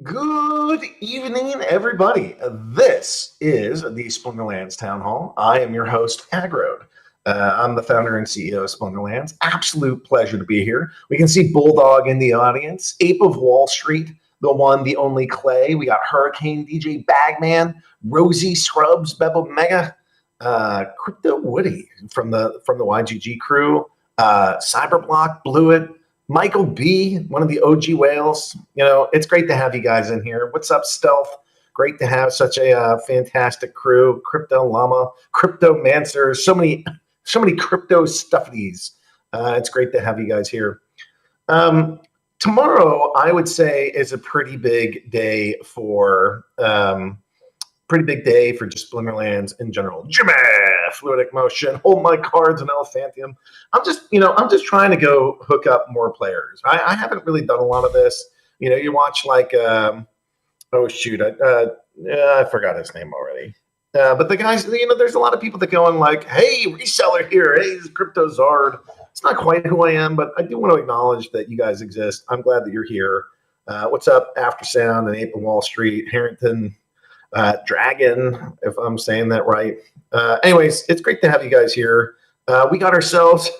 Good evening, everybody. This is the Splinterlands Town Hall. I am your host, Agrode. I'm the founder and CEO of Splinterlands. Absolute pleasure to be here. We can see Bulldog in the audience, Ape of Wall Street, the one, the only Clay. We got Hurricane DJ Bagman, Rosie Scrubs, Bebo Mega, Crypto Woody from the YGG crew, Cyberblock, Blueit, Michael B., one of the OG whales. You know, it's great to have you guys in here. What's up, Stealth? Great to have such a fantastic crew. Crypto Llama, Cryptomancer, so many crypto stuffies. It's great to have you guys here. Tomorrow, I would say, is a pretty big day for just Splinterlands in general. Jimmy, Fluidic Motion, Hold My Cards, and Elephantium. I'm just trying to go hook up more players. I haven't really done a lot of this. You know, you watch like, I forgot his name already. But the guys, there's a lot of people that go on like, hey, reseller here. Hey, this is Crypto Zard. It's not quite who I am, but I do want to acknowledge that you guys exist. I'm glad that you're here. What's up, After Sound and Ape of Wall Street, Harrington, Dragon, if I'm saying that right. Anyways, it's great to have you guys here. We got ourselves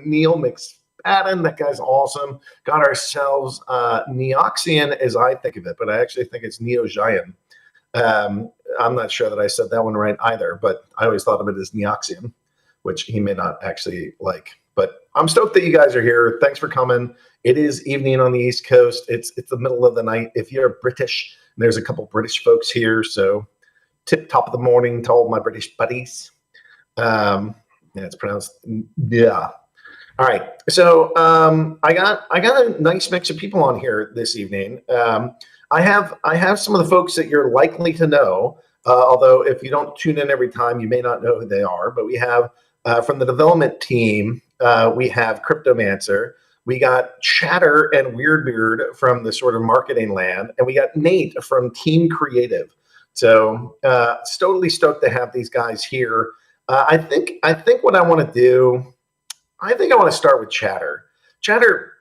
Neil McSpadden. That guy's awesome. Got ourselves Neoxian, as I think of it, but I actually think it's Neogian. I'm not sure that I said that one right either, but I always thought of it as Neoxian, which he may not actually like. But I'm stoked that you guys are here. Thanks for coming. It is evening on the East Coast. It's the middle of the night. If you're British, there's a couple British folks here, so tip top of the morning to all my British buddies. Yeah, it's pronounced yeah. All right, so I got a nice mix of people on here this evening. I have some of the folks that you're likely to know, although if you don't tune in every time, you may not know who they are. But we have from the development team, we have Cryptomancer. We got Chatter and WeirdBeard from the sort of marketing land, and we got Nate from Team Creative. So totally stoked to have these guys here. I think what I want to do, I think I want to start with Chatter. Chatter,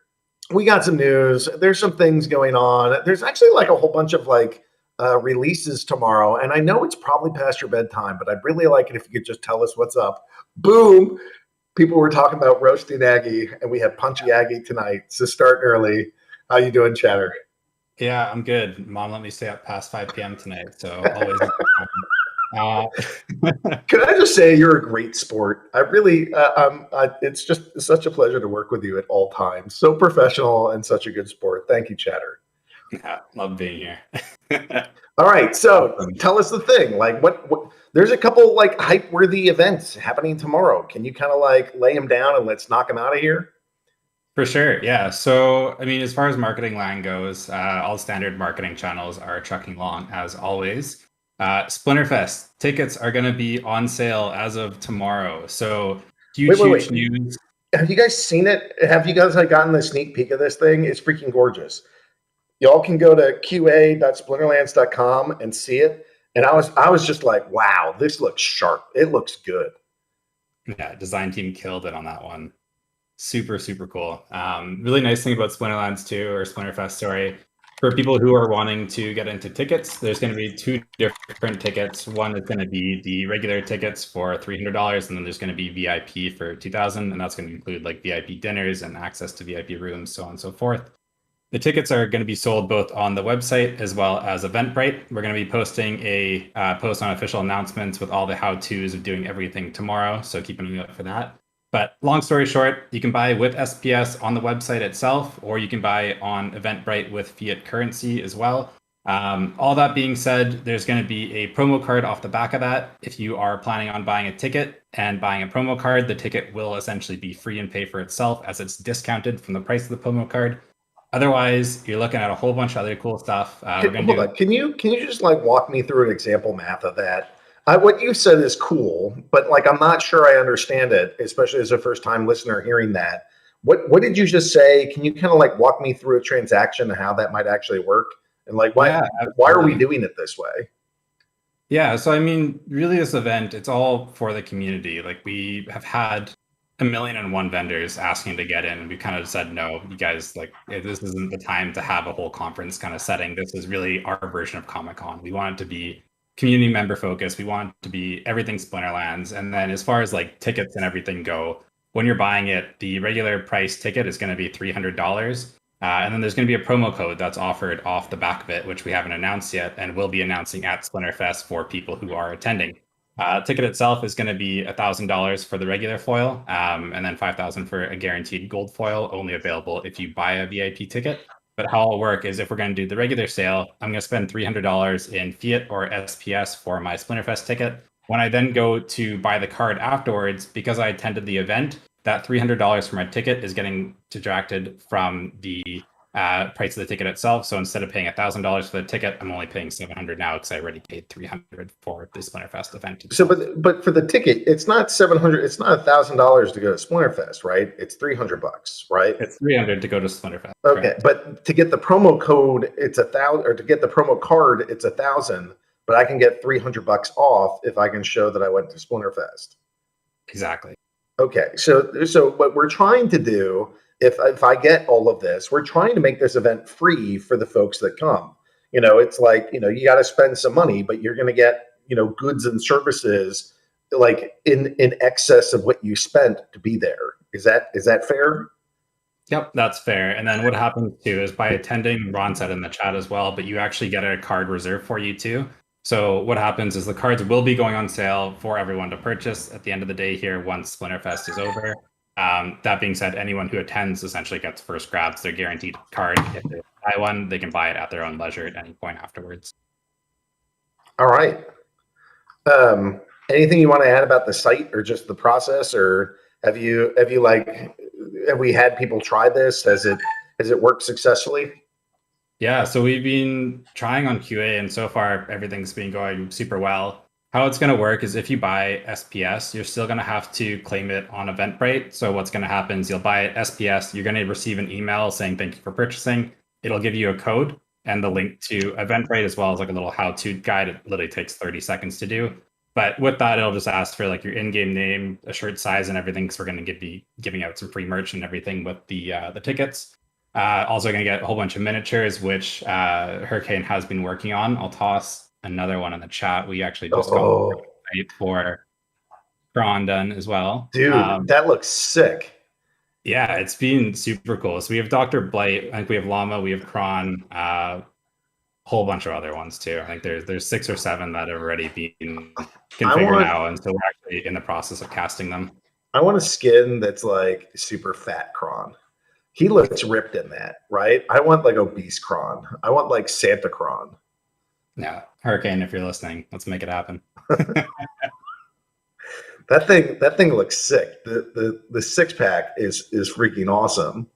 we got some news. There's some things going on. There's actually like a whole bunch of like releases tomorrow, and I know it's probably past your bedtime, but I'd really like it if you could just tell us what's up. Boom. People were talking about roasting Aggie, and we have Punchy Aggie tonight. So start early. How you doing, Chatter? Yeah, I'm good. Mom let me stay up past 5 p.m. tonight, so always. Can I just say you're a great sport? I really, it's just such a pleasure to work with you at all times. So professional and such a good sport. Thank you, Chatter. Yeah, love being here. All right, so tell us the thing. Like, what? There's a couple like hype-worthy events happening tomorrow. Can you kind of like lay them down and let's knock them out of here? For sure, yeah. So, I mean, as far as marketing land goes, all standard marketing channels are trucking along as always. Splinterfest tickets are going to be on sale as of tomorrow. So, huge news. Have you guys seen it? Have you guys like gotten the sneak peek of this thing? It's freaking gorgeous. Y'all can go to qa.splinterlands.com and see it. And I was just like, wow, this looks sharp. It looks good. Yeah, design team killed it on that one. Super, super cool. Really nice thing about Splinterlands too, or Splinterfest, sorry. For people who are wanting to get into tickets, there's going to be two different tickets. One is going to be the regular tickets for $300, and then there's going to be VIP for $2,000, and that's going to include like VIP dinners and access to VIP rooms, so on and so forth. The tickets are going to be sold both on the website as well as Eventbrite. We're going to be posting a post on official announcements with all the how-tos of doing everything tomorrow, so keep an eye out for that. But long story short, you can buy with SPS on the website itself, or you can buy on Eventbrite with fiat currency as well. All that being said, there's going to be a promo card off the back of that. If you are planning on buying a ticket and buying a promo card, the ticket will essentially be free and pay for itself as it's discounted from the price of the promo card. Otherwise, you're looking at a whole bunch of other cool stuff. Can you just like walk me through an example math of that? What you said is cool, but like I'm not sure I understand it, especially as a first time listener hearing that. What did you just say? Can you kind of like walk me through a transaction and how that might actually work? And like why are we doing it this way? Yeah, so I mean, really this event, it's all for the community. Like we have had 1,000,001 vendors asking to get in. We kind of said, no, you guys, like, this isn't the time to have a whole conference kind of setting. This is really our version of Comic-Con. We want it to be community member focused. We want it to be everything Splinterlands. And then as far as like tickets and everything go, when you're buying it, the regular price ticket is going to be $300. And then there's going to be a promo code that's offered off the back of it, which we haven't announced yet, and we'll be announcing at Splinterfest for people who are attending. Ticket itself is going to be $1,000 for the regular foil, and then $5,000 for a guaranteed gold foil, only available if you buy a VIP ticket. But how it'll work is if we're going to do the regular sale, I'm going to spend $300 in fiat or SPS for my Splinterfest ticket. When I then go to buy the card afterwards, because I attended the event, that $300 for my ticket is getting deducted from the price of the ticket itself. So instead of paying $1,000 for the ticket, I'm only paying $700 now because I already paid $300 for the Splinterfest event itself. So, but for the ticket, it's not $700. It's not $1,000 to go to Splinterfest, right? It's $300, right? It's $300 to go to Splinterfest. Okay, correct. but to get the promo code, it's $1,000, or to get the promo card, it's $1,000. But I can get $300 off if I can show that I went to Splinterfest. Exactly. Okay, so what we're trying to do, if I get all of this, we're trying to make this event free for the folks that come. It's like, you got to spend some money, but you're going to get, goods and services like in excess of what you spent to be there. Is that fair? Yep, that's fair. And then what happens too is by attending, Ron said in the chat as well, but you actually get a card reserved for you too. So what happens is the cards will be going on sale for everyone to purchase at the end of the day here once Splinterfest is over. That being said, anyone who attends essentially gets first grabs their guaranteed card. If they buy one, they can buy it at their own leisure at any point afterwards. All right. Anything you want to add about the site or just the process, or have we had people try this? Has it worked successfully? Yeah, so we've been trying on QA, and so far everything's been going super well. How it's going to work is if you buy SPS, you're still going to have to claim it on Eventbrite. So what's going to happen is you'll buy SPS, you're going to receive an email saying thank you for purchasing. It'll give you a code and the link to Eventbrite, as well as like a little how-to guide. It literally takes 30 seconds to do. But with that, it'll just ask for like your in-game name, a shirt size, and everything. So we're going to be giving out some free merch and everything with the tickets. Also going to get a whole bunch of miniatures, which Hurricane has been working on. I'll toss another one in the chat. We actually just got for Braun done as well. Dude, that looks sick. Yeah, it's been super cool. So we have Dr. Blight, I think we have Llama, we have Kron, a whole bunch of other ones too. I think there's 6 or 7 that have already been configured now, and so we're actually in the process of casting them. I want a skin that's like super fat Kron. He looks ripped in that, right? I want like obese Kron. I want like Santa Kron. Yeah, Hurricane, if you're listening, let's make it happen. That thing looks sick. The 6-pack is freaking awesome.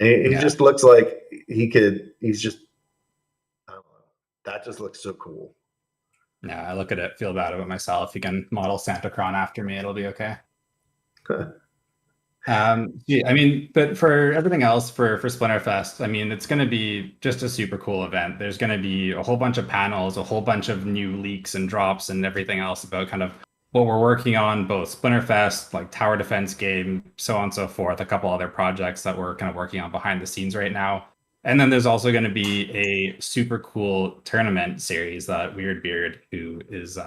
And he just looks like he's just, I don't know. That just looks so cool. Yeah, I look at it, feel bad about myself. You can model Santa Kron after me, it'll be okay. I mean, but for everything else for Splinterfest, I mean, it's going to be just a super cool event. There's going to be a whole bunch of panels, a whole bunch of new leaks and drops and everything else about kind of what we're working on, both Splinterfest, like tower defense game, so on and so forth, a couple other projects that we're kind of working on behind the scenes right now. And then there's also going to be a super cool tournament series that WeirdBeard, who is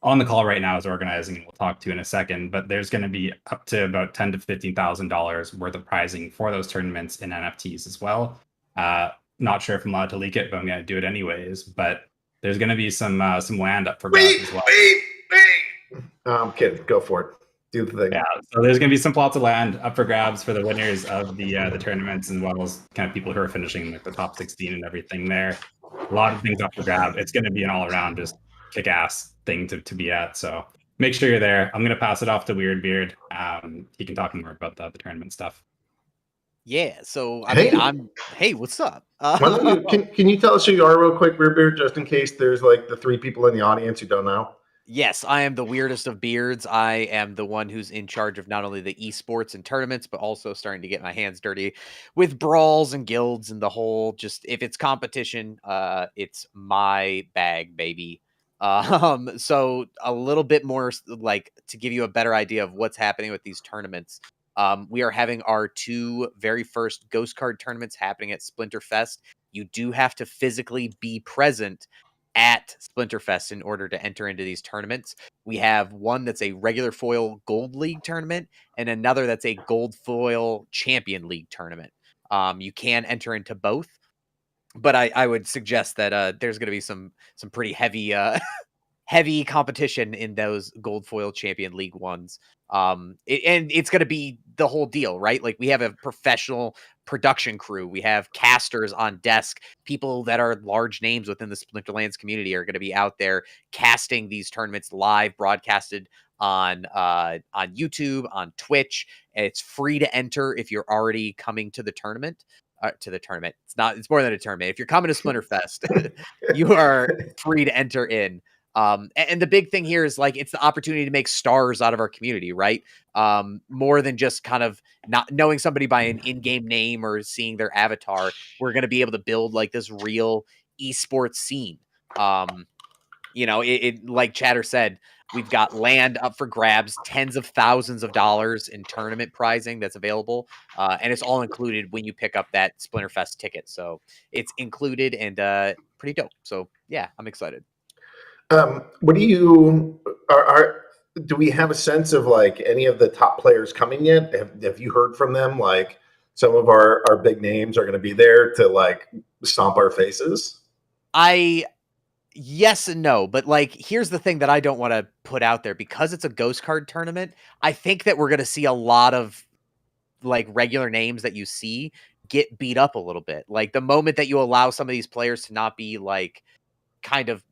on the call right now, is organizing, and we'll talk to in a second. But there's going to be up to about $10,000 to $15,000 worth of prizing for those tournaments in NFTs as well. Not sure if I'm allowed to leak it, but I'm going to do it anyways. But there's going to be some land up for grabs as well. Wait! I'm kidding. Go for it. Do the thing. Yeah, so there's going to be some plots of land up for grabs for the winners of the tournaments, as well as kind of people who are finishing like the top 16 and everything there. A lot of things up for grab. It's going to be an all-around just kick-ass thing to be at. So make sure you're there. I'm going to pass it off to WeirdBeard. He can talk more about the tournament stuff. Yeah. So I mean, hey, what's up? Can you tell us who you are real quick, WeirdBeard, just in case there's like the 3 people in the audience who don't know? Yes, I am the weirdest of beards. I am the one who's in charge of not only the esports and tournaments, but also starting to get my hands dirty with brawls and guilds and the whole, just if it's competition, it's my bag, baby. So a little bit more like to give you a better idea of what's happening with these tournaments. We are having our 2 very first Ghost Card tournaments happening at Splinterfest. You do have to physically be present at Splinterfest in order to enter into these tournaments. We have one that's a regular foil Gold League tournament and another that's a Gold Foil Champion League tournament. You can enter into both, but I would suggest that there's going to be some pretty heavy heavy competition in those Gold Foil Champion League ones. And it's going to be the whole deal, right? Like we have a professional production crew, we have casters on desk, people that are large names within the Splinterlands community are going to be out there casting these tournaments live, broadcasted on YouTube, on Twitch. And it's free to enter if you're already coming to the tournament. It's more than a tournament. If you're coming to Splinterfest, you are free to enter in. And the big thing here is like it's the opportunity to make stars out of our community, right? More than just kind of not knowing somebody by an in-game name or seeing their avatar. We're going to be able to build like this real esports scene. It like Chatter said, we've got land up for grabs, tens of thousands of dollars in tournament prizing that's available, and it's all included when you pick up that Splinterfest ticket. So it's included and pretty dope. So yeah, I'm excited. What do you do we have a sense of like any of the top players coming yet? Have you heard from them? Like some of our big names are going to be there to like stomp our faces? Yes and no, but like here's the thing that I don't want to put out there because it's a Ghost Card tournament. I think that we're going to see a lot of like regular names that you see get beat up a little bit. Like the moment that you allow some of these players to not be like kind of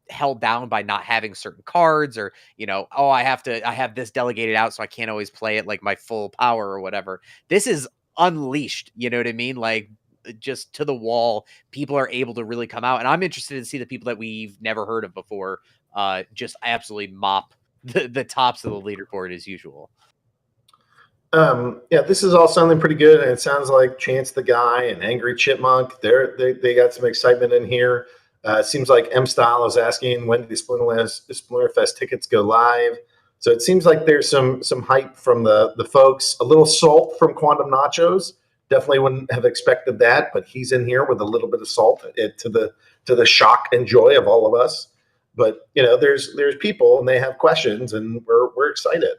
held down by not having certain cards or I have this delegated out so I can't always play it like my full power or whatever. This is unleashed, you know what I mean? Like just to the wall, people are able to really come out, and I'm interested to see the people that we've never heard of before just absolutely mop the tops of the leaderboard as usual. Yeah, this is all sounding pretty good, and it sounds like Chance the Guy and Angry Chipmunk, they got some excitement in here. It seems like M Style is asking when the Splinterfest tickets go live. So it seems like there's some hype from the folks. A little salt from Quantum Nachos. Definitely wouldn't have expected that, but he's in here with a little bit of salt to the shock and joy of all of us. But there's people and they have questions, and we're excited.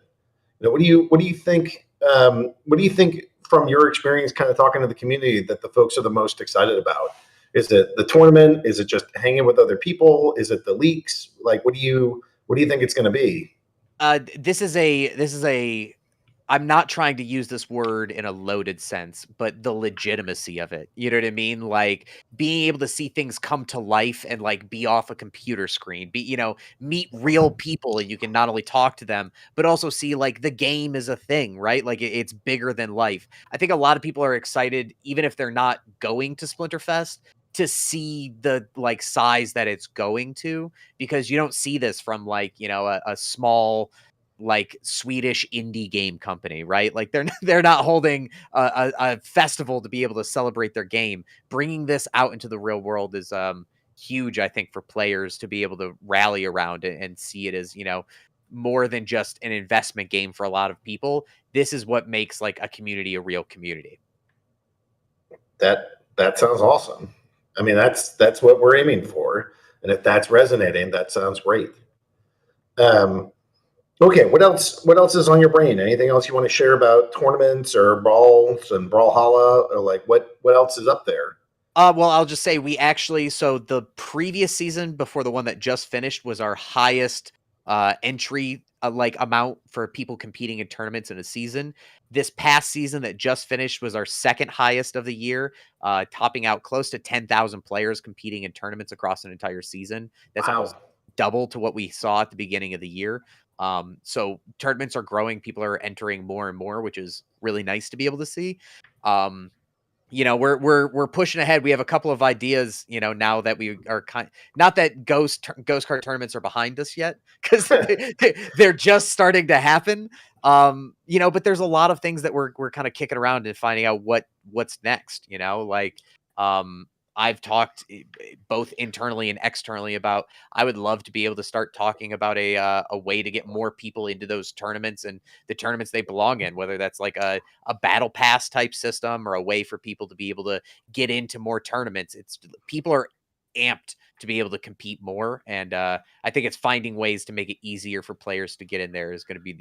What do you think? What do you think from your experience, kind of talking to the community, that the folks are the most excited about? Is it the tournament? Is it just hanging with other people? Is it the leaks? Like, what do you think it's going to be? This is a I'm not trying to use this word in a loaded sense, but the legitimacy of it. You know what I mean? Like being able to see things come to life and like be off a computer screen, meet real people, and you can not only talk to them, but also see like the game is a thing, right? Like it's bigger than life. I think a lot of people are excited, even if they're not going to Splinterfest, to see the like size that it's going to, because you don't see this from like, a small like Swedish indie game company, right? Like they're not holding a festival to be able to celebrate their game. Bringing this out into the real world is huge, I think, for players to be able to rally around it and see it as more than just an investment game for a lot of people. This is what makes like a community a real community. That sounds awesome. I mean, that's what we're aiming for, and if that's resonating, that sounds great. Okay, what else is on your brain? Anything else you want to share about tournaments or Brawls and Brawlhalla, or like what else is up there? Well, I'll just say so the previous season before the one that just finished was our highest entry like amount for people competing in tournaments in a season. This past season that just finished was our second highest of the year, topping out close to 10,000 players competing in tournaments across an entire season. That's almost double to what we saw at the beginning of the year. So tournaments are growing. People are entering more and more, which is really nice to be able to see. We're pushing ahead. We have a couple of ideas, now that we are not that ghost card tournaments are behind us yet, because they're just starting to happen. But there's a lot of things that we're kind of kicking around and finding out what's next. I've talked both internally and externally about, I would love to be able to start talking about a way to get more people into those tournaments and the tournaments they belong in, whether that's like a battle pass type system or a way for people to be able to get into more tournaments. It's people are amped to be able to compete more. And I think it's finding ways to make it easier for players to get in there is going to be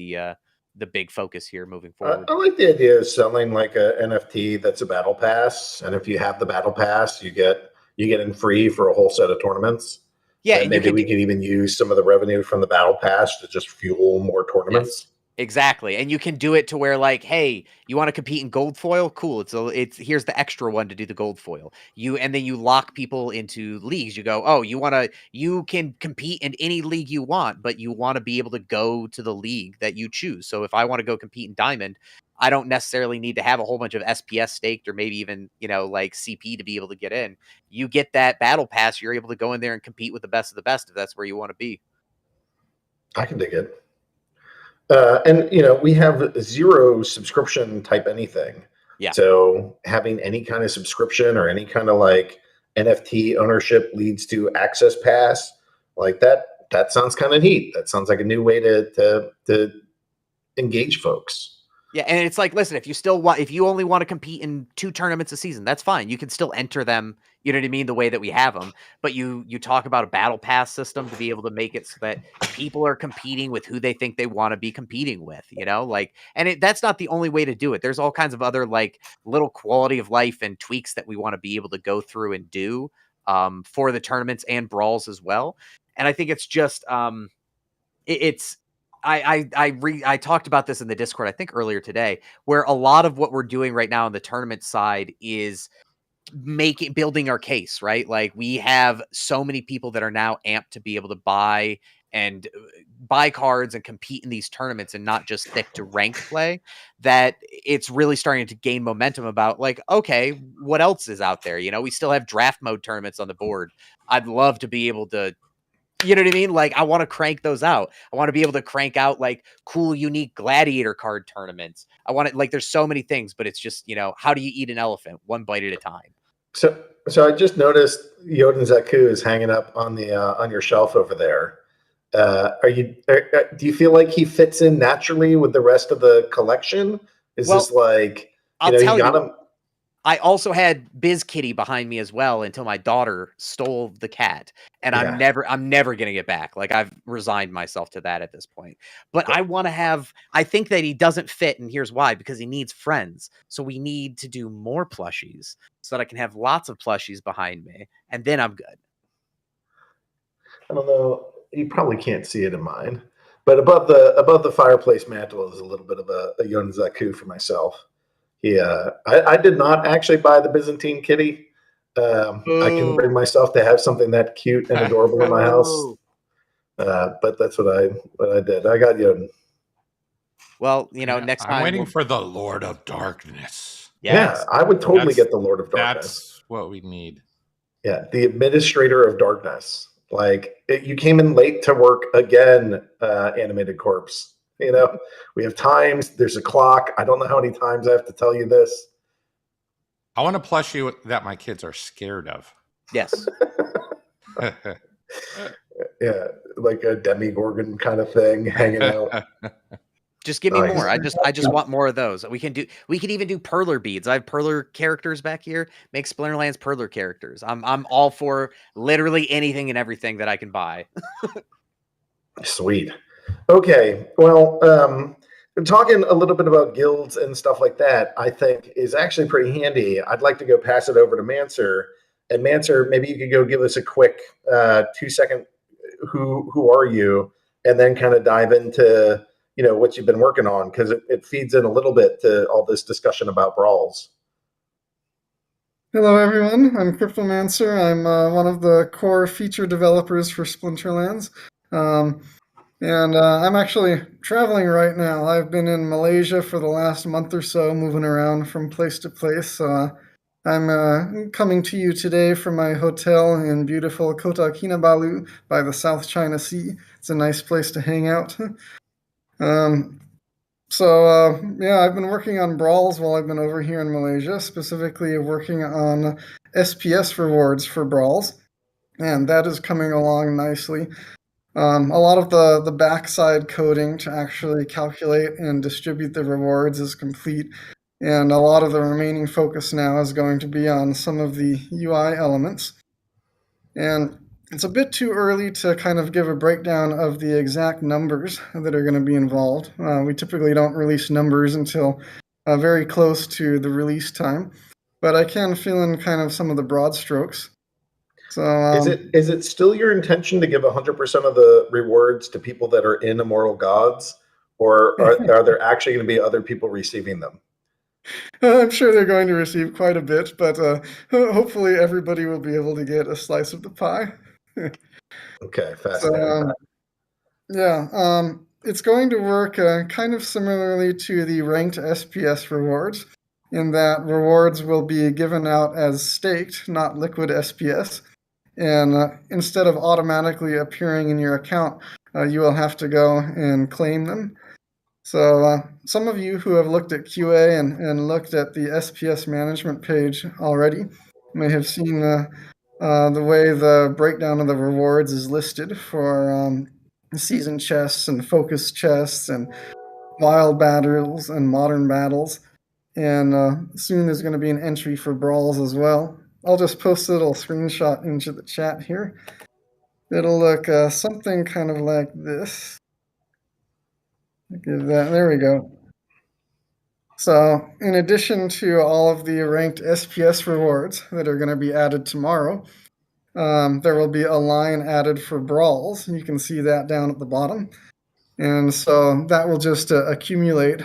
the big focus here moving forward. I like the idea of selling like a NFT that's a battle pass, and if you have the battle pass, you get in free for a whole set of tournaments. Yeah, and maybe we could even use some of the revenue from the battle pass to just fuel more tournaments. Yes. Exactly. And you can do it to where like, hey, you want to compete in gold foil? Cool. It's here's the extra one to do the gold foil. And then you lock people into leagues. You go, oh, you can compete in any league you want, but you want to be able to go to the league that you choose. So if I want to go compete in Diamond, I don't necessarily need to have a whole bunch of SPS staked or maybe even, like CP to be able to get in. You get that battle pass, you're able to go in there and compete with the best of the best if that's where you want to be. I can dig it. And we have 0 subscription type anything. Yeah. So having any kind of subscription or any kind of like NFT ownership leads to access pass, like that sounds kind of neat. That sounds like a new way to engage folks. Yeah, and it's like, listen, if you only want to compete in 2 tournaments a season, that's fine. You can still enter them, you know what I mean, the way that we have them. But you talk about a battle pass system to be able to make it so that people are competing with who they think they want to be competing with, and that's not the only way to do it. There's all kinds of other like little quality of life and tweaks that we want to be able to go through and do for the tournaments and brawls as well. And I think it's just I talked about this in the Discord, I think earlier today, where a lot of what we're doing right now on the tournament side is building our case, right? Like we have so many people that are now amped to be able to buy cards and compete in these tournaments and not just stick to ranked play, that it's really starting to gain momentum about like, okay, what else is out there? We still have draft mode tournaments on the board. I'd love to be able to, you know what I mean? Like, I want to crank those out. I want to be able to crank out like cool, unique gladiator card tournaments. I want it, like, there's so many things, but it's just, how do you eat an elephant? One bite at a time. So I just noticed Yodin Zaku is hanging up on the on your shelf over there. Do you feel like he fits in naturally with the rest of the collection? Is this like, I'll tell you, I also had Biz Kitty behind me as well until my daughter stole the cat, and I'm never going to get back. Like I've resigned myself to that at this point, but I think that he doesn't fit. And here's why, because he needs friends. So we need to do more plushies so that I can have lots of plushies behind me. And then I'm good. I don't know. You probably can't see it in mine, but above the fireplace mantle is a little bit of a Yodin Zaku for myself. Yeah, I did not actually buy the Byzantine kitty. I can bring myself to have something that cute and adorable in my house. But that's what I did. I got Yodin. Well, next time I'm waiting for the Lord of Darkness. Yes. Yeah, I would totally get the Lord of Darkness. That's what we need. Yeah, the Administrator of Darkness. Like you came in late to work again, Animated Corpse. We have times. There's a clock. I don't know how many times I have to tell you this. I want a plushie that my kids are scared of. Yes. Yeah, like a Demigorgon kind of thing hanging out. Just give me more. I just want more of those. We can even do perler beads. I have perler characters back here. Make Splinterlands perler characters. I'm all for literally anything and everything that I can buy. Sweet. Okay, well, talking a little bit about guilds and stuff like that, I think is actually pretty handy. I'd like to go pass it over to Mancer. And Mancer, maybe you could go give us a quick 2-second who are you, and then kind of dive into what you've been working on, because it feeds in a little bit to all this discussion about Brawls. Hello, everyone. I'm Cryptomancer. I'm one of the core feature developers for Splinterlands. And I'm actually traveling right now. I've been in Malaysia for the last month or so, moving around from place to place. I'm coming to you today from my hotel in beautiful Kota Kinabalu by the South China Sea. It's a nice place to hang out. I've been working on Brawls while I've been over here in Malaysia, specifically working on SPS rewards for Brawls, and that is coming along nicely. A lot of the backside coding to actually calculate and distribute the rewards is complete, and a lot of the remaining focus now is going to be on some of the UI elements. And it's a bit too early to kind of give a breakdown of the exact numbers that are going to be involved. We typically don't release numbers until very close to the release time, but I can fill in kind of some of the broad strokes. So, is it still your intention to give 100% of the rewards to people that are in Immortal Gods, or are there actually going to be other people receiving them? I'm sure they're going to receive quite a bit, but hopefully everybody will be able to get a slice of the pie. Okay, fascinating. So, it's going to work kind of similarly to the ranked SPS rewards, in that rewards will be given out as staked, not liquid SPS. And instead of automatically appearing in your account, you will have to go and claim them. So some of you who have looked at QA and looked at the SPS management page already may have seen the way the breakdown of the rewards is listed for season chests and focus chests and wild battles and modern battles. And soon there's going to be an entry for Brawls as well. I'll just post a little screenshot into the chat here. It'll look something kind of like this. There we go. So in addition to all of the ranked SPS rewards that are going to be added tomorrow, there will be a line added for Brawls. You can see that down at the bottom. And so that will just accumulate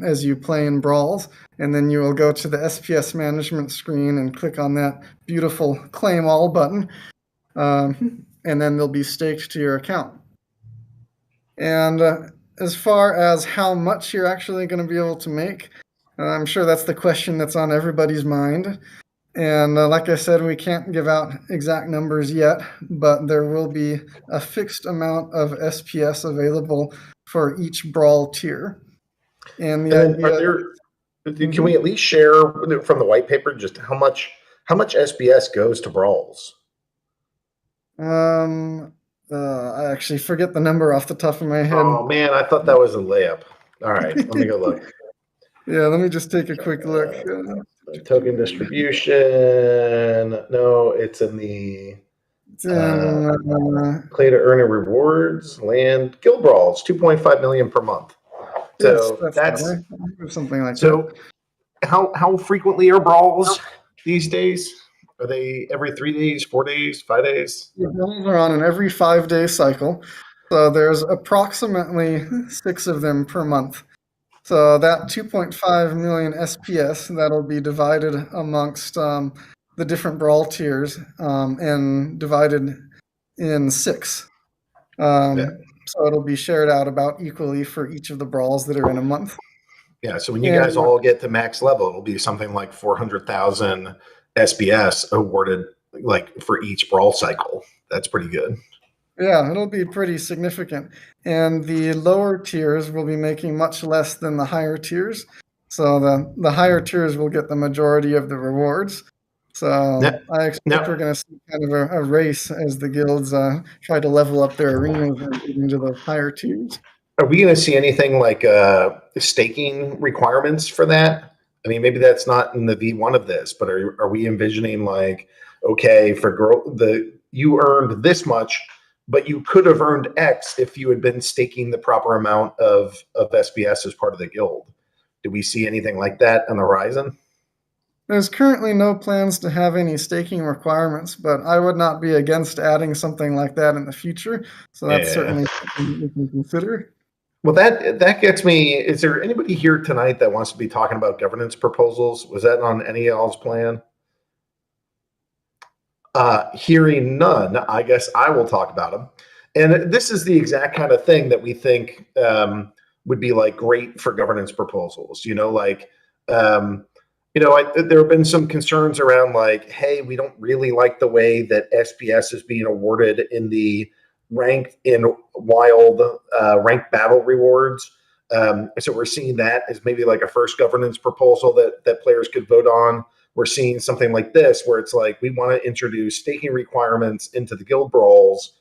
as you play in Brawls, and then you will go to the SPS management screen and click on that beautiful Claim All button, and then they'll be staked to your account. And as far as how much you're actually going to be able to make, I'm sure that's the question that's on everybody's mind. And like I said, we can't give out exact numbers yet, but there will be a fixed amount of SPS available for each Brawl tier. And can we at least share from the white paper just how much SPS goes to Brawls? I actually forget the number off the top of my head. Oh man, I thought that was a layup. All right, let me go look. Yeah, let me just take a quick look. Token distribution. No, it's in the play to earn a rewards, land, guild Brawls, 2.5 million per month. So yes, that's something like that. So how frequently are Brawls these days? Are they every 3 days, 4 days, 5 days? Brawls are on an every 5-day cycle. So there's approximately 6 of them per month. So that 2.5 million SPS, that'll be divided amongst the different Brawl tiers and divided in 6. So it'll be shared out about equally for each of the Brawls that are in a month. Yeah, so when you guys all get to max level, it'll be something like 400,000 SPS awarded like for each Brawl cycle. That's pretty good. Yeah, it'll be pretty significant. And the lower tiers will be making much less than the higher tiers. So the higher tiers will get the majority of the rewards. So I expect we're going to see kind of a race as the guilds try to level up their arenas and get into the higher tiers. Are we going to see anything like staking requirements for that? I mean, maybe that's not in the V1 of this, but are we envisioning like, okay, you earned this much, but you could have earned X if you had been staking the proper amount of SPS as part of the guild? Do we see anything like that on the horizon? There's currently no plans to have any staking requirements, but I would not be against adding something like that in the future. So that's certainly something we can consider. Well, that gets me. Is there anybody here tonight that wants to be talking about governance proposals? Was that on any of y'all's plan? Hearing none, I guess I will talk about them. And this is the exact kind of thing that we think would be like great for governance proposals. There have been some concerns around like, hey, we don't really like the way that SPS is being awarded in the ranked in wild ranked battle rewards. So we're seeing that as maybe like a first governance proposal that players could vote on. we're seeing something like this, where it's like, we want to introduce staking requirements into the guild brawls,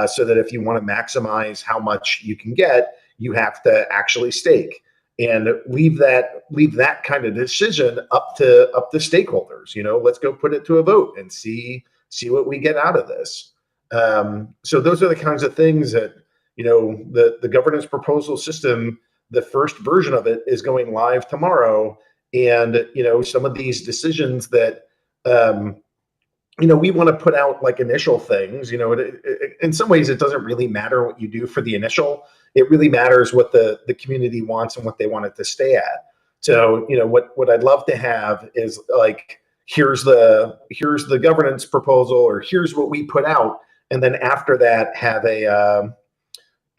so that if you want to maximize how much you can get, you have to actually stake, and leave that kind of decision up to stakeholders. Let's go put it to a vote and see what we get out of this. So those are the kinds of things that, the governance proposal system, the first version of it is going live tomorrow. And, some of these decisions that, we want to put out like initial things, in some ways, it doesn't really matter what you do for the initial. It really matters what the community wants and what they want it to stay at. So, what I'd love to have is like, here's the governance proposal, or here's what we put out. And then after that,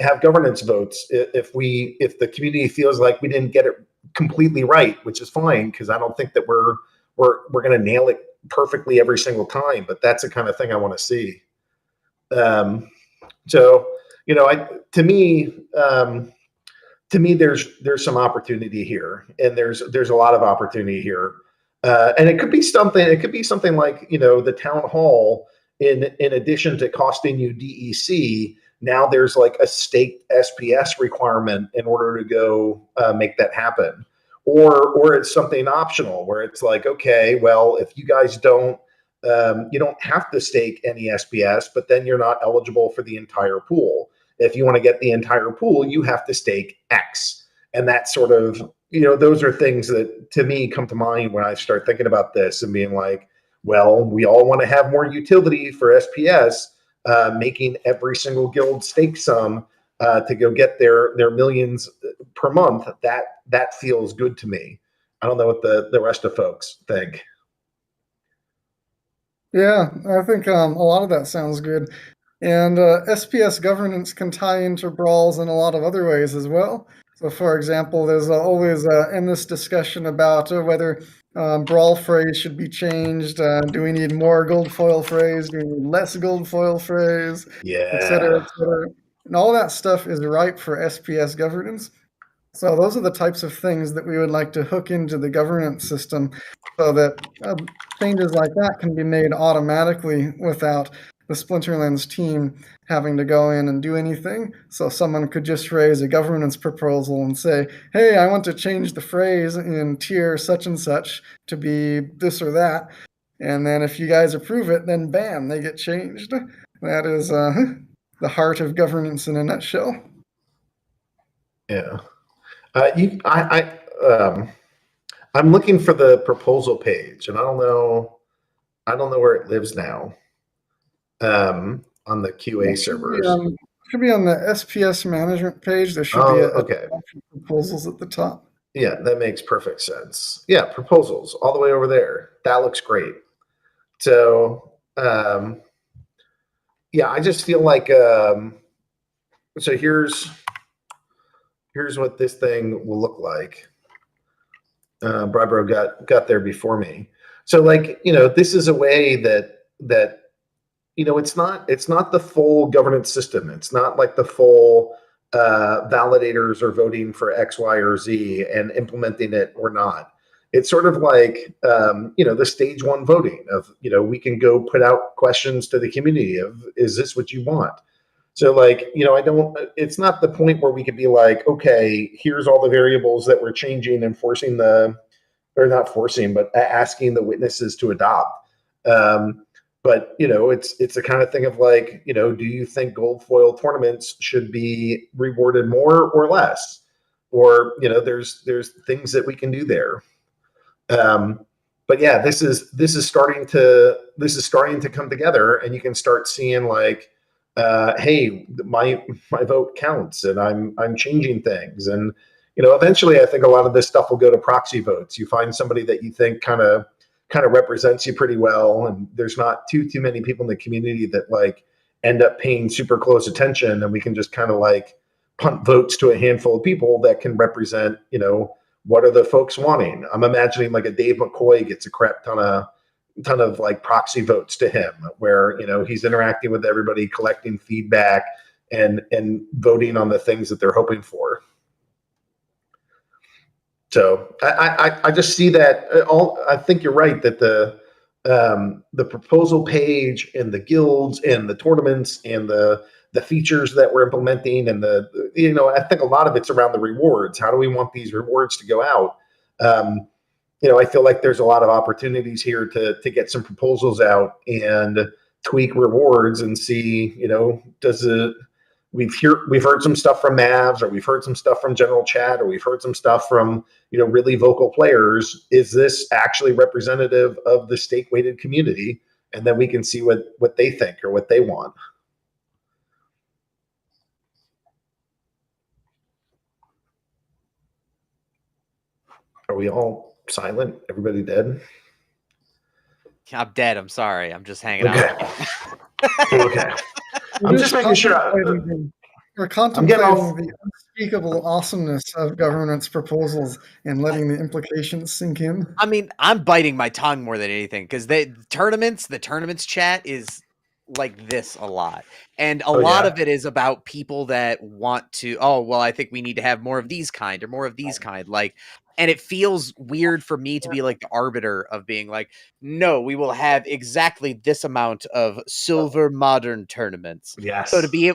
have governance votes. If the community feels like we didn't get it completely right, which is fine, because I don't think that we're going to nail it perfectly every single time, but that's the kind of thing I want to see. So, to me, there's some opportunity here, and there's a lot of opportunity here, and it could be something. It could be something like, the town hall. In addition to costing you DEC, now there's like a staked SPS requirement in order to go make that happen. Or it's something optional where it's like, okay, well, if you guys don't, you don't have to stake any SPS, but then you're not eligible for the entire pool. If you want to get the entire pool, you have to stake X. And that sort of, those are things that to me come to mind when I start thinking about this and being like, well, we all want to have more utility for SPS, making every single guild stake some to go get their millions per month. That feels good to me. I don't know what the rest of folks think. Yeah, I think a lot of that sounds good. And SPS governance can tie into Brawls in a lot of other ways as well. So, for example, there's always endless discussion about whether Brawl phrase should be changed. Do we need more gold foil phrase? Do we need less gold foil phrase? Yeah. Et cetera, et cetera. And all that stuff is ripe for SPS governance. So those are the types of things that we would like to hook into the governance system so that changes like that can be made automatically without the Splinterlands team having to go in and do anything. So someone could just raise a governance proposal and say, hey, I want to change the phrase in tier such and such to be this or that. And then if you guys approve it, then bam, they get changed. That is the heart of governance in a nutshell. Yeah. I'm looking for the proposal page, and I don't know where it lives now. On the QA servers. Should be on the SPS management page. There should be a proposals at the top. Yeah, that makes perfect sense. Yeah, proposals all the way over there. That looks great. So, yeah, I just feel like so here's what this thing will look like. Brybro got there before me. So, like, this is a way that it's not the full governance system. It's not like the full validators are voting for X, Y, or Z and implementing it or not. It's sort of like, the stage one voting of, we can go put out questions to the community of, is this what you want? So like, it's not the point where we could be like, okay, here's all the variables that we're changing and asking the witnesses to adopt. But, it's the kind of thing of like, do you think gold foil tournaments should be rewarded more or less? Or, there's things that we can do there. But yeah, this is starting to come together, and you can start seeing like, hey, my vote counts, and I'm changing things. And, eventually I think a lot of this stuff will go to proxy votes. You find somebody that you think kind of represents you pretty well, and there's not too many people in the community that like end up paying super close attention, and we can just kind of like punt votes to a handful of people that can represent, what are the folks wanting. I'm imagining like a Dave McCoy gets a crap ton of like proxy votes to him, where he's interacting with everybody, collecting feedback and voting on the things that they're hoping for. So I just see that I think you're right that the proposal page and the guilds and the tournaments and the features that we're implementing and I think a lot of it's around the rewards. How do we want these rewards to go out? I feel like there's a lot of opportunities here to get some proposals out and tweak rewards and see, we've heard some stuff from Mavs, or we've heard some stuff from general chat, or we've heard some stuff from, really vocal players. Is this actually representative of the stake weighted community? And then we can see what they think or what they want. Are we all silent? Everybody dead? I'm dead. I'm sorry. I'm just hanging out. Okay. I'm just making sure. We're contemplating the unspeakable awesomeness of governance proposals and letting the implications sink in. I mean, I'm biting my tongue more than anything because the tournaments chat is like this a lot. And a lot of it is about people that want to, I think we need to have more of these kind or more of these kind. And it feels weird for me to be like the arbiter of being like, no, we will have exactly this amount of silver modern tournaments. Yes. So to be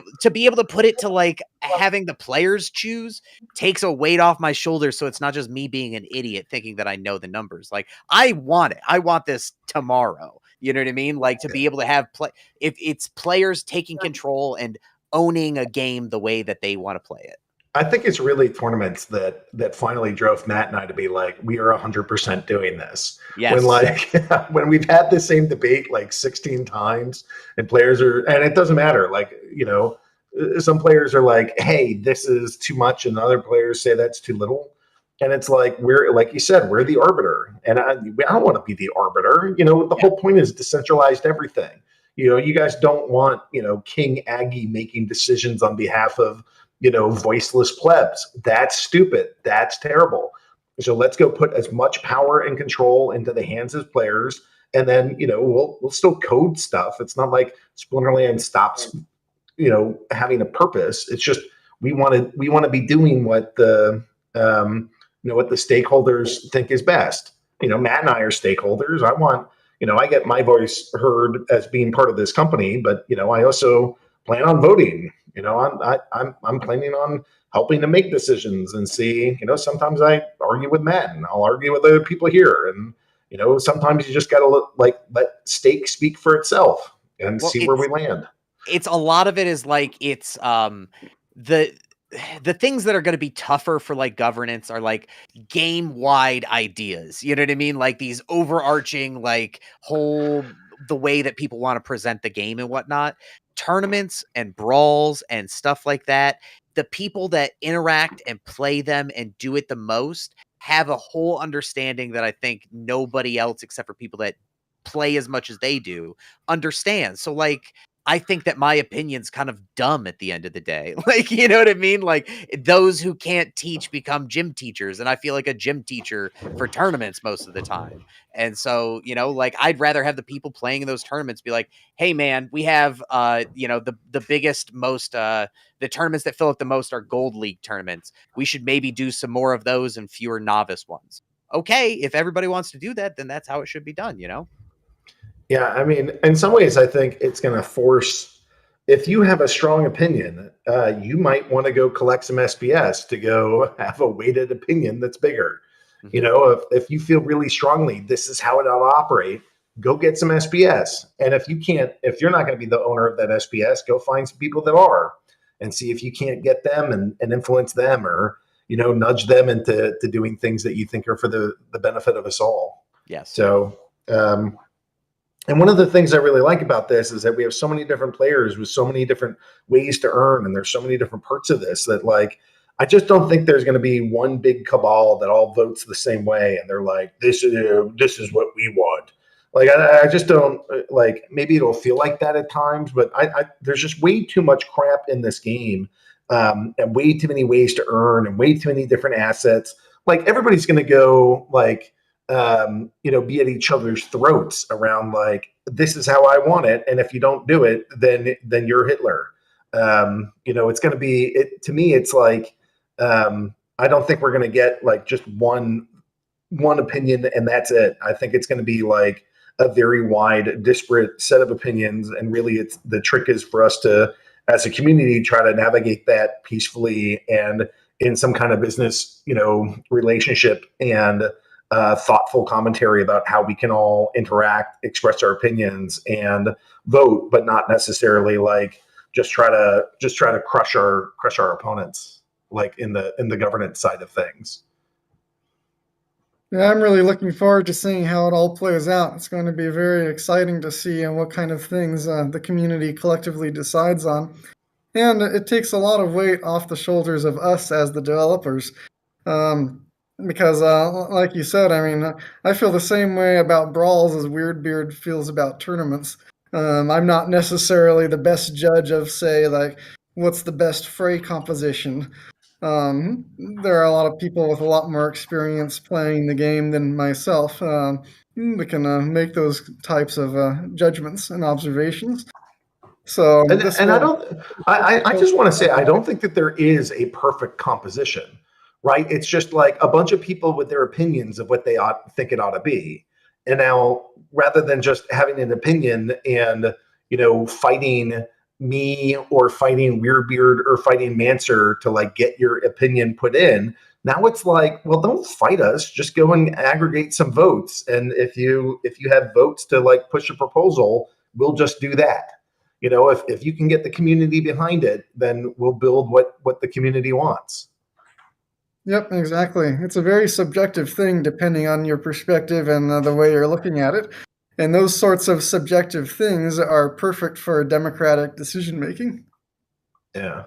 able to put it to like having the players choose takes a weight off my shoulders. So it's not just me being an idiot thinking that I know the numbers. Like I want it. I want this tomorrow. You know what I mean? Like to be able to have if it's players taking control and owning a game the way that they want to play it. I think it's really tournaments that finally drove Matt and I to be like, we are 100% doing this. Yes. When we've had the same debate like 16 times and players and it doesn't matter. Some players are like, hey, this is too much. And other players say that's too little. And it's like, like you said, we're the arbiter. And I don't want to be the arbiter. The whole point is decentralized everything. You guys don't want, King Aggie making decisions on behalf of, voiceless plebs. That's stupid. That's terrible. So let's go put as much power and control into the hands of players. And then, we'll still code stuff. It's not like Splinterland stops, having a purpose. It's just, we want to be doing what the stakeholders think is best. Matt and I are stakeholders. I want, I get my voice heard as being part of this company, but, I also plan on voting. I'm planning on helping to make decisions and see, sometimes I argue with Matt and I'll argue with other people here. And, sometimes you just got to let stake speak for itself and see where we land. It's a lot of it is like, it's the things that are going to be tougher for like governance are like game wide ideas. You know what I mean? Like these overarching, like the way that people want to present the game and whatnot. Tournaments and brawls and stuff like that, the people that interact and play them and do it the most have a whole understanding that I think nobody else except for people that play as much as they do understands. So like I think that my opinion's kind of dumb at the end of the day. Like, you know what I mean? Like those who can't teach become gym teachers. And I feel like a gym teacher for tournaments most of the time. And so, like I'd rather have the people playing in those tournaments be like, hey man, we have, the biggest, most, the tournaments that fill up the most are Gold League tournaments. We should maybe do some more of those and fewer novice ones. Okay. If everybody wants to do that, then that's how it should be done, Yeah, I mean, in some ways, I think it's going to force, if you have a strong opinion, you might want to go collect some SPS to go have a weighted opinion that's bigger. Mm-hmm. If you feel really strongly, this is how it ought to operate, go get some SPS. And if you're not going to be the owner of that SPS, go find some people that are and see if you can't get them and influence them or, nudge them into doing things that you think are for the benefit of us all. Yes. So, and one of the things I really like about this is that we have so many different players with so many different ways to earn. And there's so many different parts of this that I just don't think there's going to be one big cabal that all votes the same way. And they're like, this is what we want. I just don't maybe it'll feel like that at times, but there's just way too much crap in this game and way too many ways to earn and way too many different assets. Everybody's going to go be at each other's throats around this is how I want it. And if you don't do it, then you're Hitler. It's going to be, to me, it's I don't think we're going to get like just one opinion and that's it. I think it's going to be like a very wide, disparate set of opinions, and really, it's the trick is for us to, as a community, try to navigate that peacefully and in some kind of business, relationship and thoughtful commentary about how we can all interact, express our opinions, and vote, but not necessarily like just try to crush our opponents, like in the governance side of things. Yeah, I'm really looking forward to seeing how it all plays out. It's going to be very exciting to see what kind of things the community collectively decides on. And it takes a lot of weight off the shoulders of us as the developers. Because, like you said, I mean, I feel the same way about Brawls as WeirdBeard feels about tournaments. I'm not necessarily the best judge of, say, like, what's the best fray composition. There are a lot of people with a lot more experience playing the game than myself that can make those types of judgments and observations. So, And I just want to say, I don't think that there is a perfect composition, right? It's just like a bunch of people with their opinions of what they think it ought to be. And now, rather than just having an opinion and, fighting me or fighting WeirdBeard or fighting Mancer to like get your opinion put in, now it's like, well, don't fight us, just go and aggregate some votes, and if you have votes to like push a proposal, we'll just do that. If you can get the community behind it, then we'll build what the community wants. Yep, exactly. It's a very subjective thing depending on your perspective and the way you're looking at it. And those sorts of subjective things are perfect for democratic decision making. Yeah.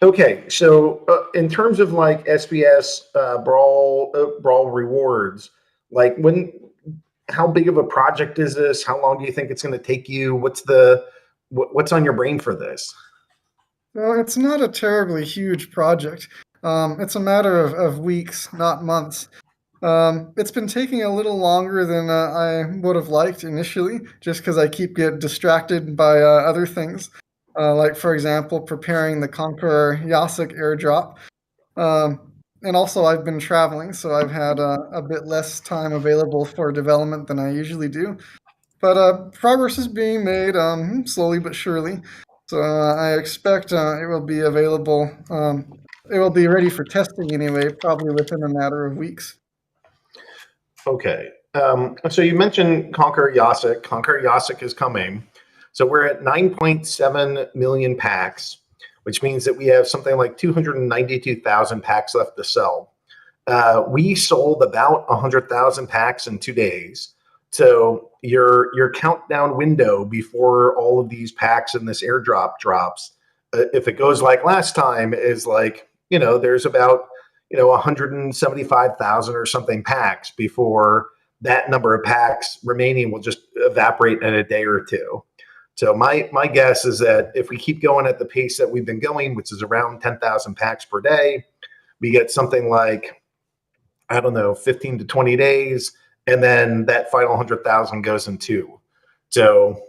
Okay. So in terms of like SBS brawl rewards, like how big of a project is this? How long do you think it's going to take you? What's on your brain for this? Well, it's not a terribly huge project. It's a matter of weeks, not months. It's been taking a little longer than I would have liked initially, just because I keep getting distracted by other things, like, for example, preparing the Conqueror Yasik airdrop. And also, I've been traveling, so I've had a bit less time available for development than I usually do. But progress is being made slowly but surely. So I expect it will be available. It will be ready for testing anyway, probably within a matter of weeks. Okay. So you mentioned Conquer Yasik. Conquer Yasik is coming. So we're at 9.7 million packs, which means that we have something like 292,000 packs left to sell. We sold about 100,000 packs in 2 days. So your countdown window before all of these packs and this airdrop drops, if it goes like last time, is like, there's about 175,000 or something packs before that number of packs remaining will just evaporate in a day or two. So my guess is that if we keep going at the pace that we've been going, which is around 10,000 packs per day, we get something like, 15 to 20 days, and then that final 100,000 goes in two. So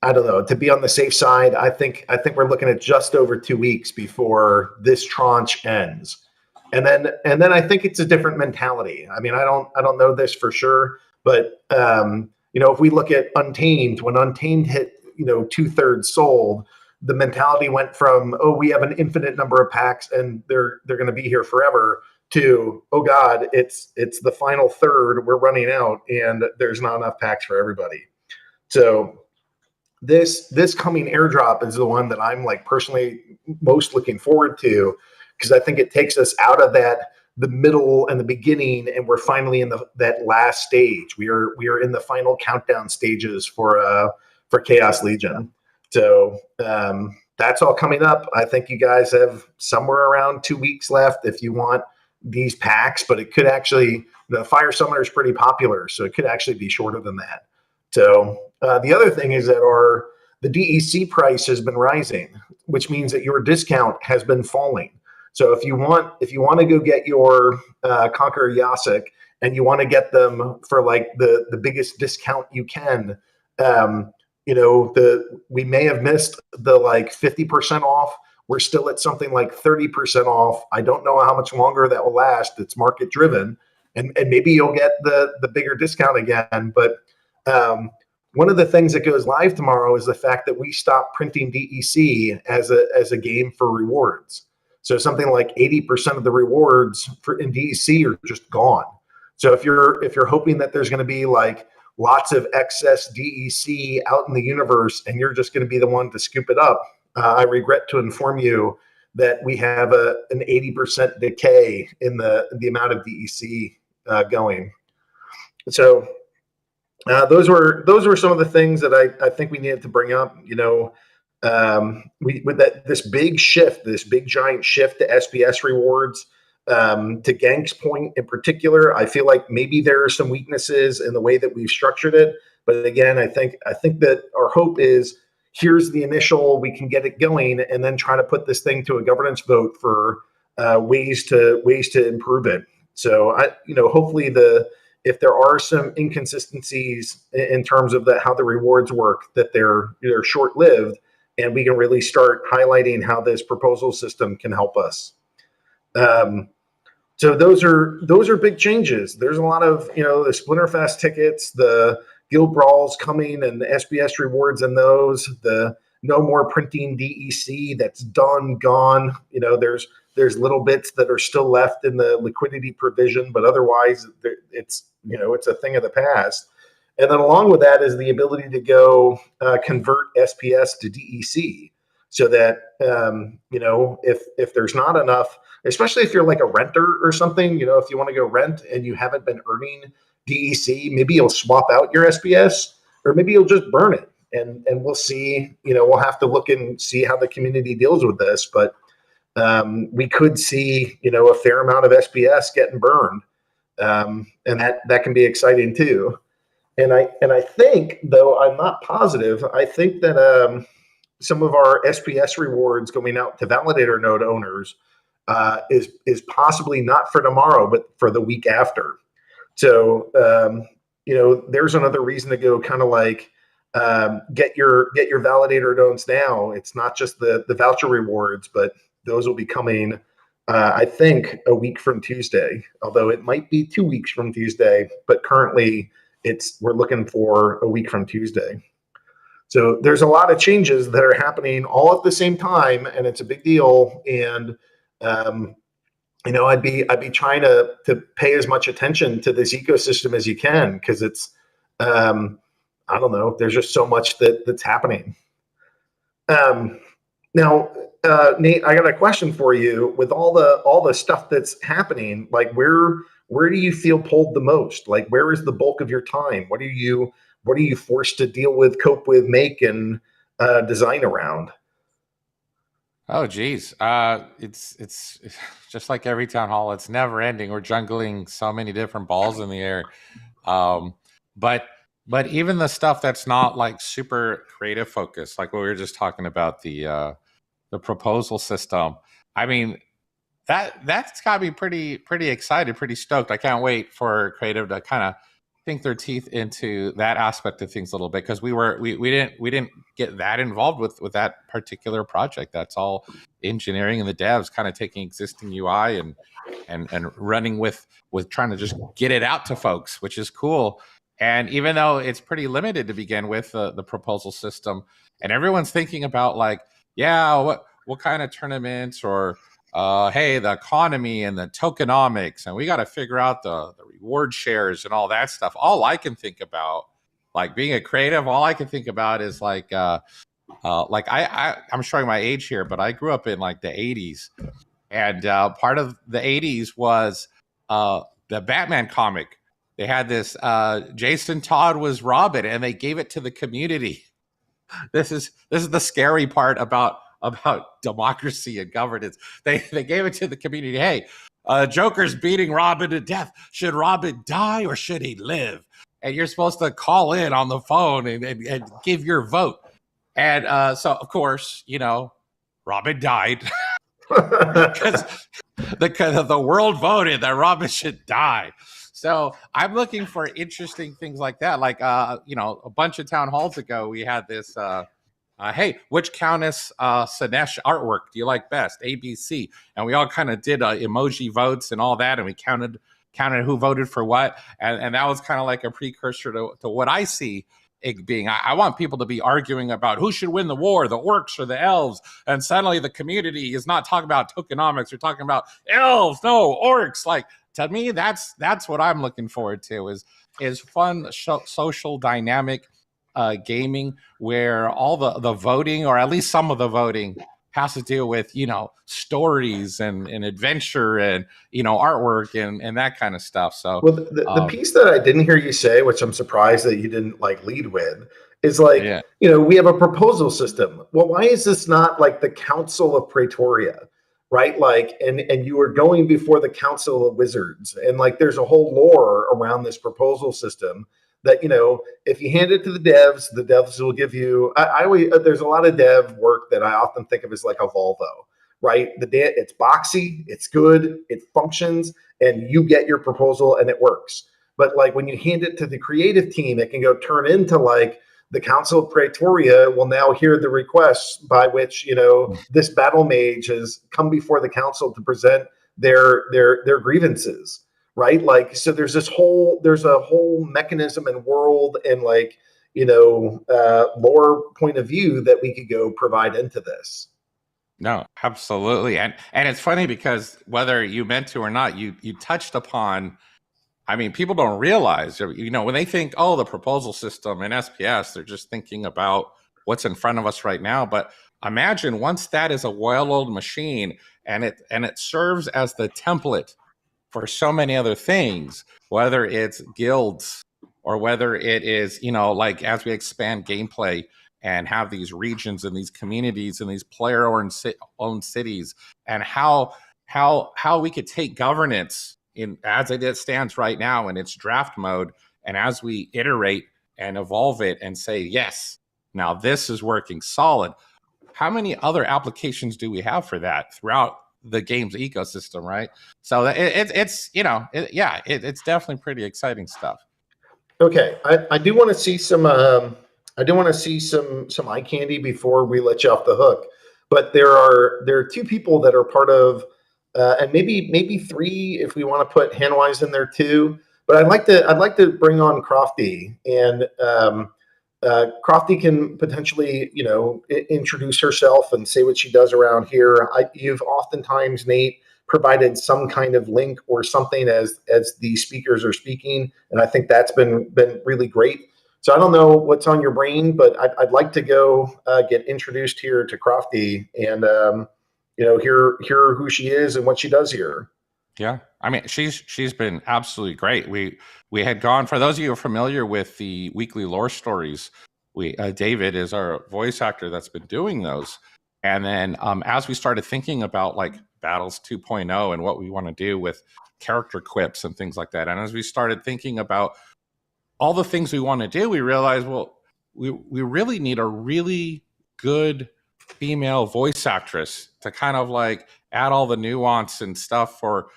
I don't know. To be on the safe side, I think we're looking at just over 2 weeks before this tranche ends, and then I think it's a different mentality. I mean, I don't know this for sure, but if we look at Untamed, when Untamed hit 2/3 sold, the mentality went from, oh, we have an infinite number of packs and they're going to be here forever, to, oh God, it's the final third, we're running out and there's not enough packs for everybody. So this coming airdrop is the one that I'm like personally most looking forward to, because I think it takes us out of the middle and the beginning, and we're finally in that last stage. We are in the final countdown stages for Chaos Legion. So that's all coming up. I think you guys have somewhere around 2 weeks left if you want these packs, but it could actually, the Fire Summoner is pretty popular, so it could actually be shorter than that. So the other thing is that the DEC price has been rising, which means that your discount has been falling. So if you want to go get your Conqueror Yasik and you want to get them for like the biggest discount you can, we may have missed the like 50% off we're still at something like 30% off. I don't know how much longer that will last. It's market driven, and maybe you'll get the bigger discount again. But one of the things that goes live tomorrow is the fact that we stop printing DEC as a game for rewards. So something like 80% of the rewards in DEC are just gone. So if you're hoping that there's going to be like lots of excess DEC out in the universe and you're just going to be the one to scoop it up, I regret to inform you that we have an 80% decay in the amount of DEC going. So those were some of the things that I think we needed to bring up. With this big giant shift to SPS rewards. To Gank's point in particular, I feel like maybe there are some weaknesses in the way that we've structured it. But again, I think that our hope is here's the initial, we can get it going, and then try to put this thing to a governance vote for ways to improve it. So hopefully if there are some inconsistencies in terms of how the rewards work, that they're short-lived, and we can really start highlighting how this proposal system can help us. So those are big changes. There's a lot of, the Splinterfest tickets, the Guild Brawls coming, and the SBS rewards and those, the no more printing DEC, that's done, gone. There's little bits that are still left in the liquidity provision, but otherwise it's a thing of the past. And then along with that is the ability to go convert SPS to DEC, so that if there's not enough, especially if you're like a renter or something, if you want to go rent and you haven't been earning DEC, maybe you'll swap out your SPS, or maybe you'll just burn it. And we'll see. We'll have to look and see how the community deals with this, but we could see a fair amount of SPS getting burned, and that can be exciting too. And I think, though I'm not positive, I think that some of our SPS rewards going out to validator node owners is possibly not for tomorrow, but for the week after. So there's another reason to go kind of like get your validator nodes now. It's not just the voucher rewards, but those will be coming, I think, a week from Tuesday. Although it might be 2 weeks from Tuesday, but currently we're looking for a week from Tuesday. So there's a lot of changes that are happening all at the same time, and it's a big deal. And I'd be trying to pay as much attention to this ecosystem as you can, because it's I don't know, there's just so much that's happening. Now, Nate, I got a question for you. With all the stuff that's happening, like where do you feel pulled the most? Like, where is the bulk of your time? What are you forced to deal with, cope with, make, and design around? Oh, geez. It's just like every town hall. It's never ending. We're juggling so many different balls in the air. But even the stuff that's not like super creative focused, like what we were just talking about, the proposal system. I mean, that's got me pretty excited, pretty stoked. I can't wait for creative to kind of sink their teeth into that aspect of things a little bit, because we didn't get that involved with that particular project. That's all engineering and the devs kind of taking existing UI and running with trying to just get it out to folks, which is cool. And even though it's pretty limited to begin with, the proposal system, and everyone's thinking about like, yeah, what kind of tournaments, or hey, the economy and the tokenomics, and we got to figure out the reward shares and all that stuff. All I can think about, like being a creative, all I can think about is like I'm showing my age here, but I grew up in like the 80s, and part of the 80s was the Batman comic. They had this Jason Todd was Robin, and they gave it to the community. This is the scary part about democracy and governance. They gave it to the community. Hey, Joker's beating Robin to death. Should Robin die or should he live? And you're supposed to call in on the phone and give your vote. And so, of course, Robin died because the world voted that Robin should die. So I'm looking for interesting things like that. Like, a bunch of town halls ago, we had this hey, which Countess Sinesh artwork do you like best? A, B, C. And we all kind of did emoji votes and all that, and we counted who voted for what. And that was kind of like a precursor to what I see it being. I want people to be arguing about who should win the war, the orcs or the elves. And suddenly the community is not talking about tokenomics. We're talking about elves, no, orcs. Like, to me, that's what I'm looking forward to is fun social dynamic gaming where all the voting, or at least some of the voting, has to do with, stories and adventure and, artwork and that kind of stuff. So, well, the piece that I didn't hear you say, which I'm surprised that you didn't lead with, is we have a proposal system. Well, why is this not like the Council of Praetoria, right? And you are going before the Council of Wizards, and there's a whole lore around this proposal system that, if you hand it to the devs will give you, there's a lot of dev work that I often think of as like a Volvo, right? It's boxy, it's good, it functions, and you get your proposal and it works. But when you hand it to the creative team, it can go turn into the Council of Praetoria will now hear the requests by which, this battle mage has come before the council to present their grievances. Right. So there's a whole mechanism and world and lore point of view that we could go provide into this. No, absolutely. And it's funny because whether you meant to or not, you touched upon, people don't realize, when they think, oh, the proposal system and SPS, they're just thinking about what's in front of us right now. But imagine once that is a well-oiled machine and it serves as the template for so many other things, whether it's guilds or whether it is, as we expand gameplay and have these regions and these communities and these player-owned cities, and how we could take governance as it stands right now in its draft mode, and as we iterate and evolve it and say, yes, now this is working solid. How many other applications do we have for that throughout the game's ecosystem, right? So it's definitely pretty exciting stuff. Okay, I do want to see some some eye candy before we let you off the hook. But there are two people that are part of, and maybe three if we want to put Hanwise in there too. But I'd like to bring on Crofty, and Crofty can potentially, introduce herself and say what she does around here. You've oftentimes, Nate, provided some kind of link or something as the speakers are speaking, and I think that's been really great. So I don't know what's on your brain, but I'd like to go get introduced here to Crofty and hear who she is and what she does here. Yeah, she's been absolutely great. We had gone, for those of you who are familiar with the weekly lore stories, David is our voice actor that's been doing those. And then as we started thinking about Battles 2.0 and what we want to do with character quips and things like that, and as we started thinking about all the things we want to do, we realized, well, we really need a really good female voice actress to kind of add all the nuance and stuff for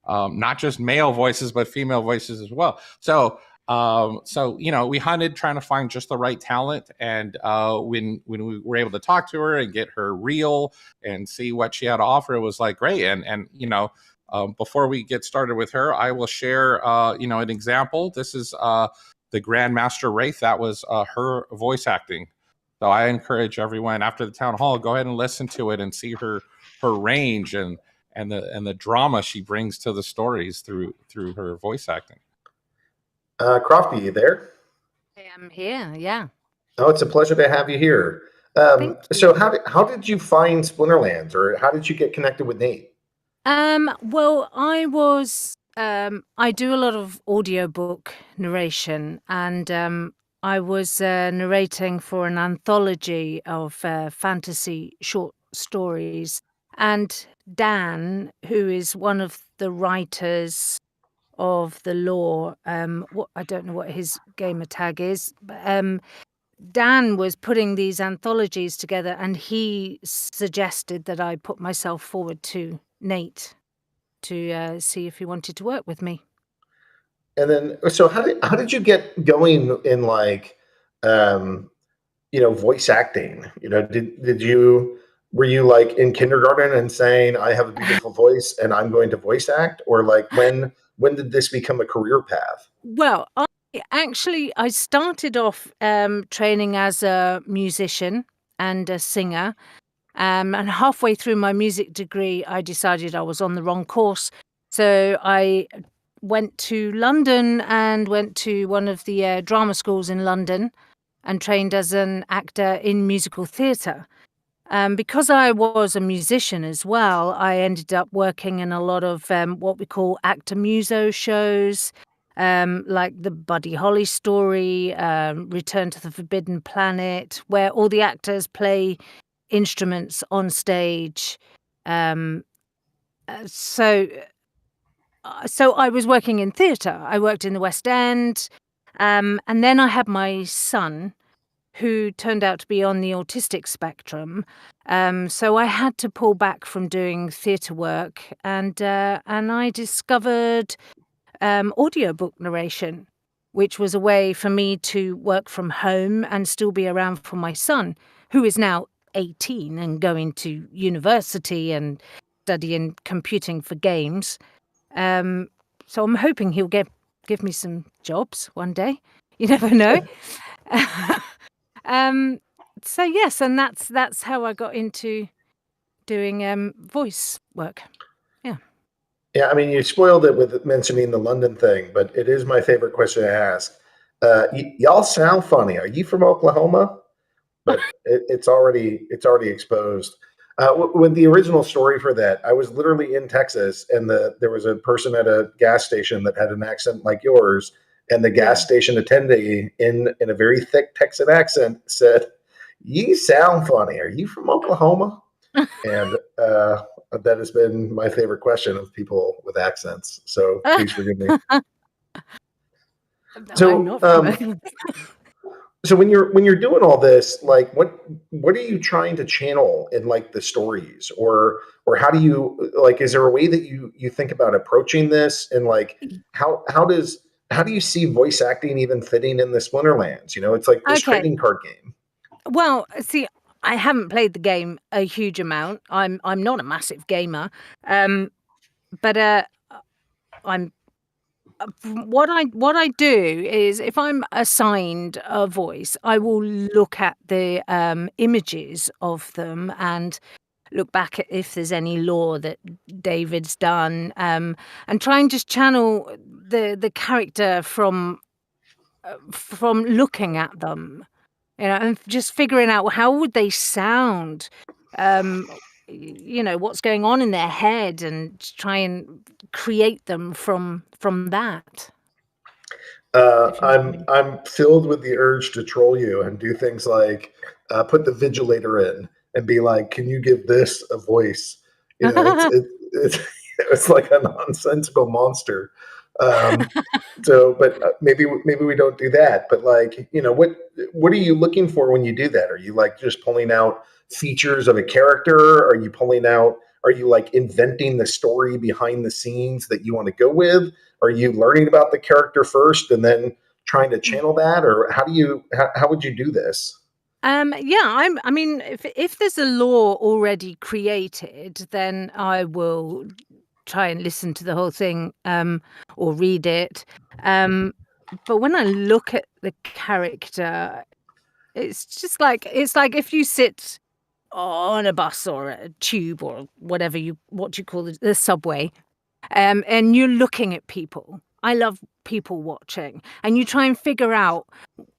not just male voices but female voices as well. So we hunted trying to find just the right talent, and when we were able to talk to her and get her reel and see what she had to offer, it was great. And before we get started with her, I will share an example. This is the Grandmaster Wraith. That was her voice acting. So I encourage everyone after the town hall, go ahead and listen to it and see her range and the drama she brings to the stories through her voice acting. Crofty, you there? I am here. Yeah. Oh, it's a pleasure to have you here. So how did you find Splinterlands, or how did you get connected with Nate? Well, I do a lot of audiobook narration, and I was narrating for an anthology of fantasy short stories. And Dan, who is one of the writers of the lore, I don't know what his gamer tag is, but Dan was putting these anthologies together, and he suggested that I put myself forward to Nate to see if he wanted to work with me. And then, so how did you get going in voice acting? Were you like in kindergarten and saying, I have a beautiful voice and I'm going to voice act? Or like when did this become a career path? Well, I started off training as a musician and a singer. And halfway through my music degree, I decided I was on the wrong course. So I went to London and went to one of the drama schools in London and trained as an actor in musical theatre. Because I was a musician as well, I ended up working in a lot of what we call actor muso shows, like the Buddy Holly story, Return to the Forbidden Planet, where all the actors play instruments on stage. So I was working in theatre. I worked in the West End, and then I had my son, who turned out to be on the autistic spectrum. So I had to pull back from doing theatre work, and I discovered audiobook narration, which was a way for me to work from home and still be around for my son, who is now 18 and going to university and studying computing for games. So I'm hoping he'll give me some jobs one day. You never know. So yes, and that's how I got into doing voice work. Yeah, I mean, you spoiled it with mentioning the London thing, but it is my favorite question to ask. Y'all sound funny. Are you from Oklahoma? But it's already exposed. With the original story for that, I was literally in Texas, and there was a person at a gas station that had an accent like yours, and the gas station attendee in a very thick Texan accent said, "You sound funny. Are you from Oklahoma?" And that has been my favorite question of people with accents. So please forgive me. So, so when you're doing all this, like what are you trying to channel in like the stories, or how do you like? Is there a way that you think about approaching this, and like how do you see voice acting even fitting in the Splinterlands? It's like this trading card game. Well, see, I haven't played the game a huge amount. I'm not a massive gamer, but I'm. What I do is, if I'm assigned a voice, I will look at the images of them and look back at if there's any lore that David's done, and try and just channel the character from looking at them. And just figuring out how would they sound, what's going on in their head, and try and create them from that. I'm filled with the urge to troll you and do things like put the vigilator in and be like, "Can you give this a voice?" It's like a nonsensical monster. But maybe we don't do that. But like, what are you looking for when you do that? Are you like just pulling out features of a character? Are you like inventing the story behind the scenes that you want to go with? Are you learning about the character first and then trying to channel that, or how would you do this? I mean, if there's a lore already created, then I will try and listen to the whole thing, or read it. But when I look at the character, it's like if you sit on a bus or a tube or what you call the subway, and you're looking at people. I love people watching, and you try and figure out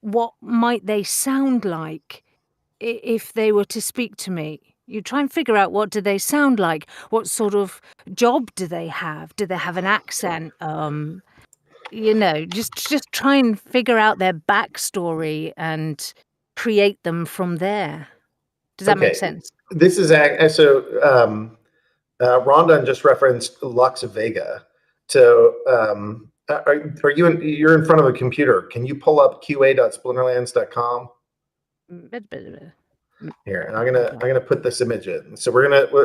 what might they sound like if they were to speak to me. You try and figure out what do they sound like, what sort of job do they have an accent, just try and figure out their backstory and create them from there. Does that make sense? This is so Rondon just referenced Lux Vega. So are you're in front of a computer? Can you pull up qa.splinterlands.com? Here, and I'm gonna put this image in. So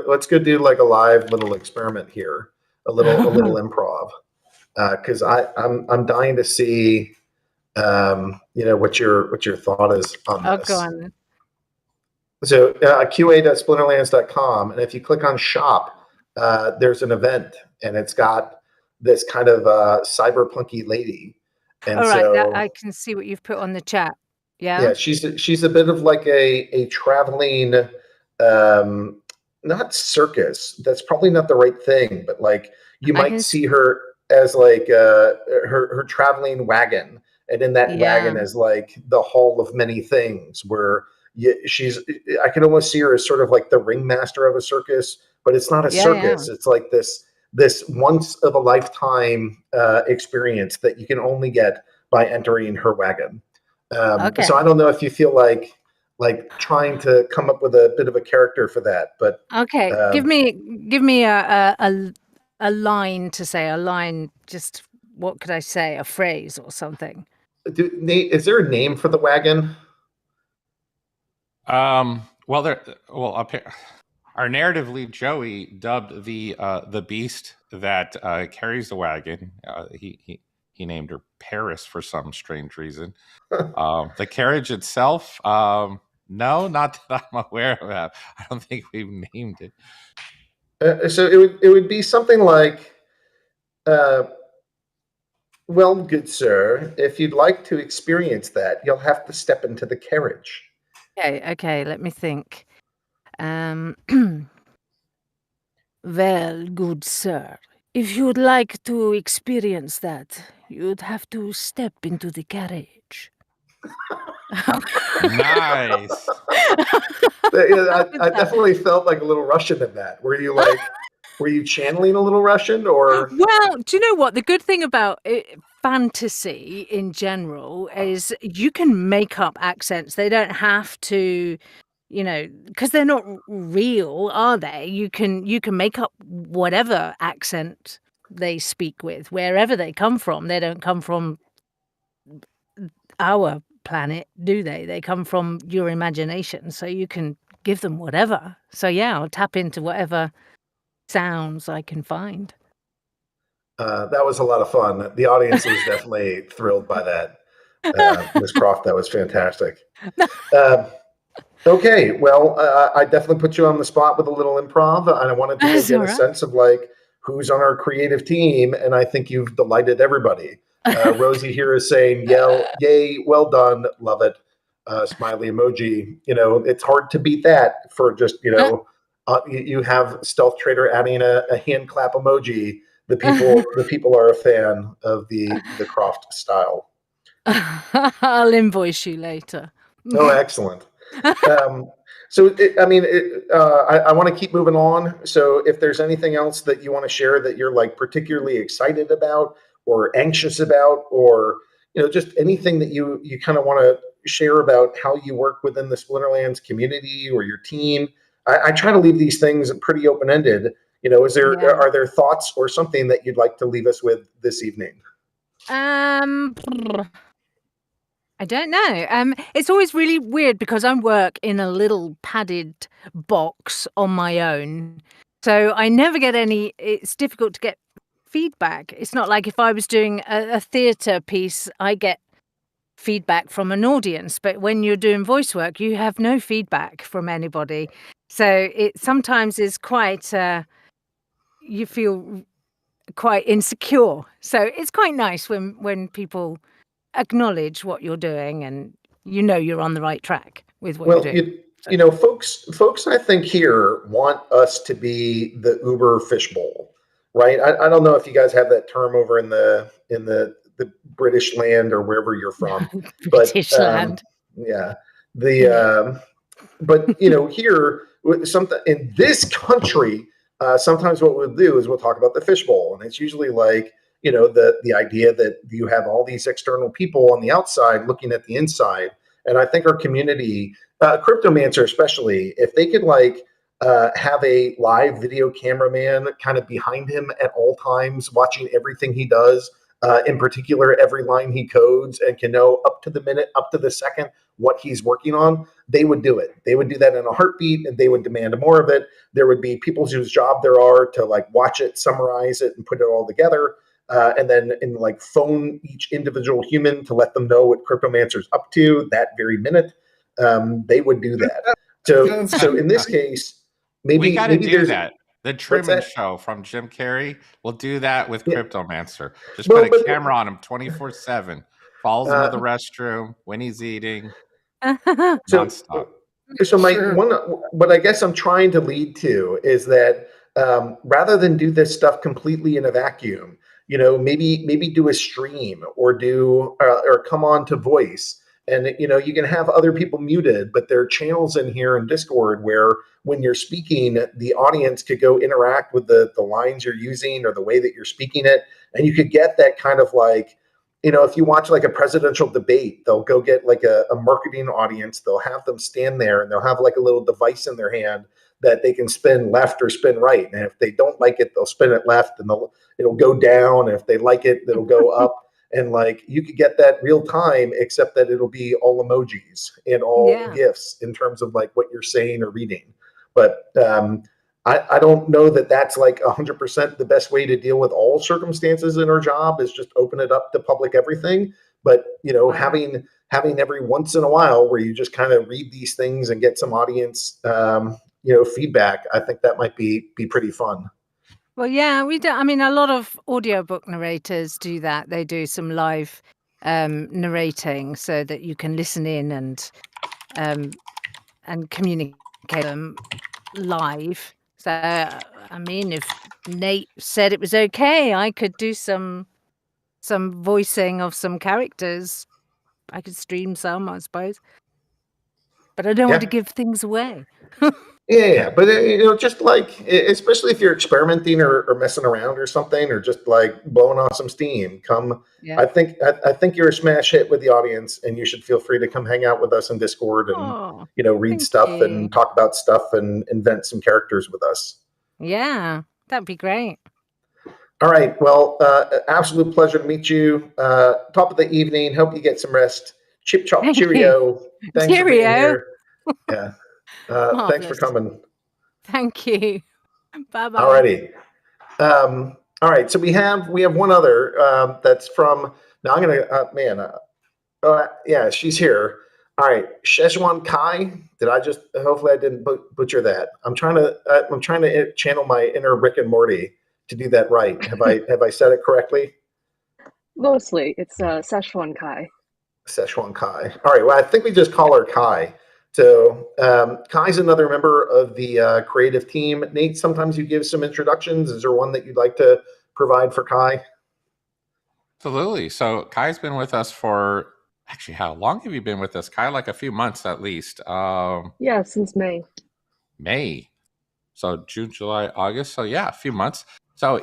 let's go do like a live little experiment here, a little improv, because I'm dying to see what your thought is on this. Go on. So qa.splinterlands.com, and if you click on shop, there's an event, and it's got this kind of cyberpunky lady. And All right, so I can see what you've put on the chat. Yeah. yeah, she's a bit of like a traveling, not circus. That's probably not the right thing, but like you I might can. see her as like her traveling wagon, and in that Yeah. wagon is like the hall of many things. Where she's, I can almost see her as sort of like the ringmaster of a circus, but it's not a Yeah. circus. It's like this once of a lifetime experience that you can only get by entering her wagon. Okay. So I don't know if you feel like trying to come up with a bit of a character for that, but Okay. Give me a line to say. A line. Just what could I say? A phrase or something. Nate, is there a name for the wagon? Our narrative lead Joey dubbed the beast that carries the wagon. He named her Paris for some strange reason. The carriage itself, no, not that I'm aware of. I don't think we've named it. So it would be something like, well, good sir, if you'd like to experience that, you'll have to step into the carriage. Okay. Let me think. Well, good sir, if you'd like to experience that, you'd have to step into the carriage. Nice. I definitely felt like a little Russian in that. Were you channeling a little Russian, or? Well, do you know what? The good thing about fantasy in general is you can make up accents. They don't have to, because they're not real, are they? You can make up whatever accent they speak with, wherever they come from. They don't come from our planet, do they? They come from your imagination, so you can give them whatever. So yeah, I'll tap into whatever sounds I can find. That was a lot of fun. The audience was definitely thrilled by that. Ms. Croft, that was fantastic. Okay, well, I definitely put you on the spot with a little improv, and I wanted to get a sense of like who's on our creative team, and I think you've delighted everybody. Rosie here is saying, yay, well done, love it. Smiley emoji. It's hard to beat that for just, you have Stealth Trader adding a hand clap emoji. The people are a fan of the Croft style. I'll invoice you later. Oh, excellent. So, I want to keep moving on. So if there's anything else that you want to share that you're like particularly excited about or anxious about, or, just anything that you kind of want to share about how you work within the Splinterlands community or your team, I try to leave these things pretty open-ended. Are there thoughts or something that you'd like to leave us with this evening? I don't know. It's always really weird because I work in a little padded box on my own. So I never get it's difficult to get feedback. It's not like if I was doing a theatre piece, I get feedback from an audience. But when you're doing voice work, you have no feedback from anybody. So it sometimes is quite, you feel quite insecure. So it's quite nice when people acknowledge what you're doing and you're on the right track with what you're doing. Folks I think here want us to be the Uber fishbowl, right? I don't know if you guys have that term over in the British land or wherever you're from. British land. Yeah. But here something in this country, sometimes what we'll do is we'll talk about the fishbowl, and it's usually like, the idea that you have all these external people on the outside looking at the inside. And I think our community, Cryptomancer especially, if they could have a live video cameraman kind of behind him at all times, watching everything he does, in particular, every line he codes, and can know up to the minute, up to the second, what he's working on, they would do it. They would do that in a heartbeat, and they would demand more of it. There would be people whose job there are to watch it, summarize it, and put it all together. And then phone each individual human to let them know what Cryptomancer's up to that very minute. They would do that. So in this case, maybe we got to do there's that. The Truman Show from Jim Carrey. We'll do that with Cryptomancer. Just put a camera on him 24/7. Follows him to the restroom when he's eating. Nonstop. So what I guess I'm trying to lead to is that rather than do this stuff completely in a vacuum, maybe do a stream or do or come on to voice. And, you can have other people muted, but there are channels in here in Discord where when you're speaking, the audience could go interact with the lines you're using or the way that you're speaking it. And you could get that kind of like, if you watch like a presidential debate, they'll go get like a marketing audience. They'll have them stand there and they'll have like a little device in their hand that they can spin left or spin right. And if they don't like it, they'll spin it left and it'll go down. And if they like it, it'll go up. And like you could get that real time, except that it'll be all emojis and all GIFs in terms of like what you're saying or reading. But I don't know that that's like 100% the best way to deal with all circumstances in our job is just open it up to public everything. But having every once in a while where you just kind of read these things and get some audience feedback, I think that might be pretty fun. Well, yeah, we do. I mean, a lot of audiobook narrators do that. They do some live narrating so that you can listen in and communicate them live. So, I mean, if Nate said it was okay, I could do some voicing of some characters. I could stream some, I suppose. But I don't want to give things away. Yeah, but just like, especially if you're experimenting or messing around or something, or just like blowing off some steam, I think you're a smash hit with the audience, and you should feel free to come hang out with us in Discord and read stuff and talk about stuff and invent some characters with us. Yeah, that'd be great. All right, well, absolute pleasure to meet you. Top of the evening. Hope you get some rest. Chip chop cheerio. Thanks for being here. Yeah. Thanks for coming. Thank you. Bye-bye. Alrighty. All right. So we have one other that's from. Now I'm gonna. Yeah, she's here. All right, SzechuanKai. Hopefully I didn't butcher that. I'm trying to channel my inner Rick and Morty to do that right. Have I said it correctly? Mostly, it's SzechuanKai. SzechuanKai. All right. Well, I think we just call her Kai. So Kai's another member of the creative team. Nate, sometimes you give some introductions. Is there one that you'd like to provide for Kai? Absolutely. So Kai's been with us for, actually, how long have you been with us, Kai? Like a few months at least. Yeah, since May. May. So June, July, August. So yeah, a few months. So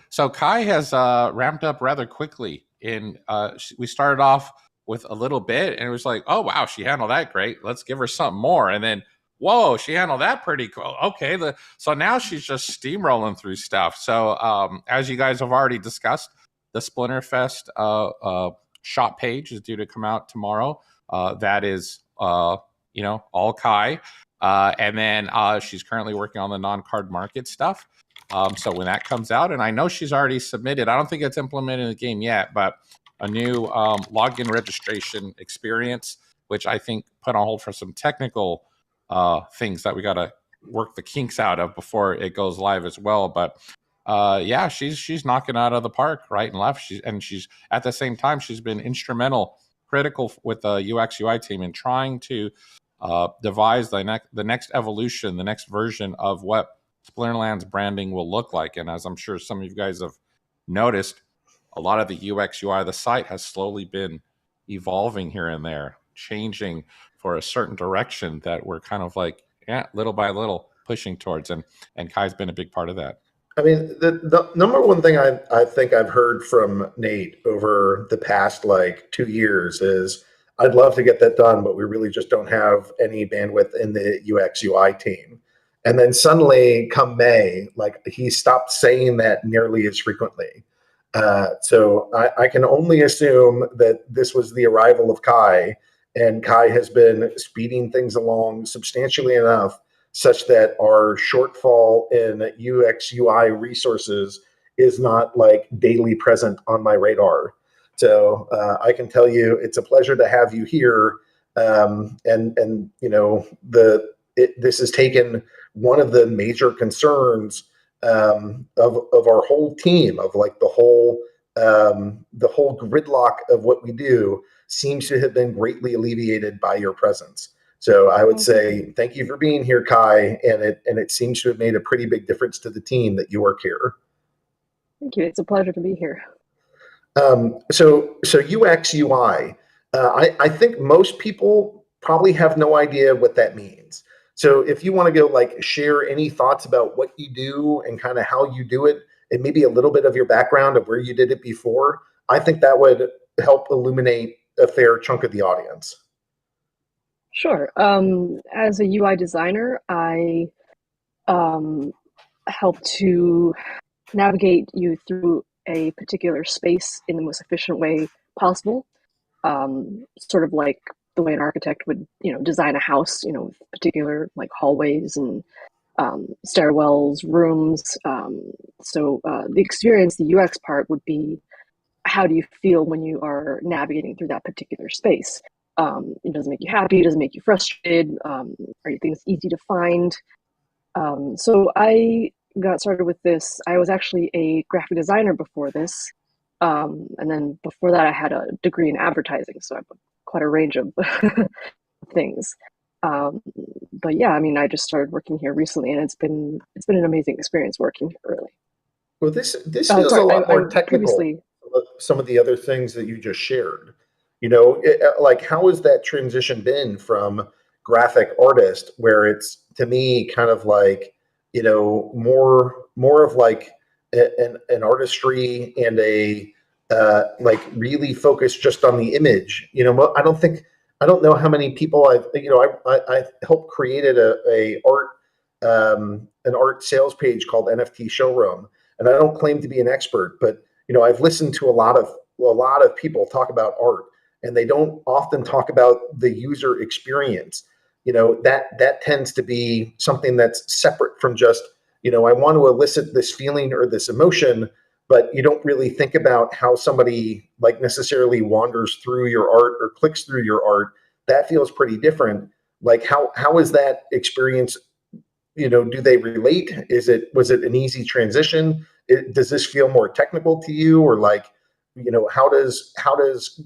so Kai has ramped up rather quickly. We started off with a little bit and it was like, oh wow, she handled that great, let's give her something more. And then whoa, she handled that pretty cool. Okay, so now she's just steamrolling through stuff. So as you guys have already discussed, the Splinterfest shop page is due to come out tomorrow. That is all Kai. And then she's currently working on the non-card market stuff. So when that comes out, and I know she's already submitted, I don't think it's implemented in the game yet, but a new login registration experience, which I think put on hold for some technical things that we got to work the kinks out of before it goes live as well. But yeah, she's knocking out of the park right and left. She's at the same time, she's been instrumental, critical with the UX UI team in trying to devise the next evolution, the next version of what Splinterlands branding will look like. And as I'm sure some of you guys have noticed, a lot of the UX UI, the site has slowly been evolving here and there, changing for a certain direction that we're kind of like, little by little pushing towards. And Kai's been a big part of that. I mean, the number one thing I think I've heard from Nate over the past like 2 years is, I'd love to get that done, but we really just don't have any bandwidth in the UX UI team. And then suddenly come May, like he stopped saying that nearly as frequently. So I can only assume that this was the arrival of Kai, and Kai has been speeding things along substantially enough such that our shortfall in UX UI resources is not like daily present on my radar. So I can tell you it's a pleasure to have you here. And this has taken one of the major concerns of our whole team, of like the whole gridlock of what we do, seems to have been greatly alleviated by your presence. So I would say thank you for being here, Kai, and it seems to have made a pretty big difference to the team that you work here. Thank you. It's a pleasure to be here. So UX UI, I think most people probably have no idea what that means. So if you want to go like share any thoughts about what you do and kind of how you do it, and maybe a little bit of your background of where you did it before, I think that would help illuminate a fair chunk of the audience. Sure. As a UI designer, I help to navigate you through a particular space in the most efficient way possible. Sort of like the way an architect would, design a house, with particular like hallways and stairwells, rooms. So the experience, the UX part would be, how do you feel when you are navigating through that particular space? It doesn't make you happy, it doesn't make you frustrated, are things easy to find? So I got started with this. I was actually a graphic designer before this. And then before that, I had a degree in advertising. So I've quite a range of things. But yeah, I mean, I just started working here recently, and it's been an amazing experience working here, really. Well, this feels a lot more technical than some of the other things that you just shared. Like how has that transition been from graphic artist, where it's, to me, kind of like, more of like an artistry and a like really focused just on the image. I don't know how many people I helped created an art sales page called NFT Showroom, and I don't claim to be an expert, but I've listened to a lot of people talk about art, and they don't often talk about the user experience. That tends to be something that's separate from just, I want to elicit this feeling or this emotion, but you don't really think about how somebody like necessarily wanders through your art or clicks through your art. That feels pretty different. Like how is that experience? Do they relate? Was it an easy transition? Does this feel more technical to you, or like, how does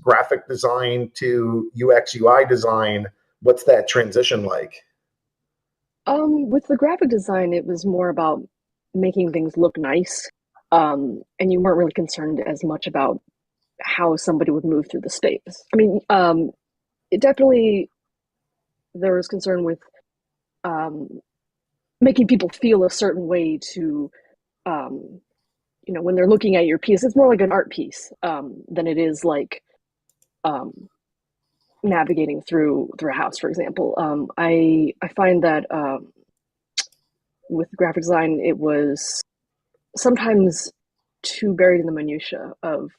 graphic design to UX UI design? What's that transition like? With the graphic design, it was more about making things look nice. And you weren't really concerned as much about how somebody would move through the space. I mean, it definitely, there was concern with making people feel a certain way to, when they're looking at your piece. It's more like an art piece than it is like navigating through a house, for example. I find that with graphic design, it was sometimes too buried in the minutia of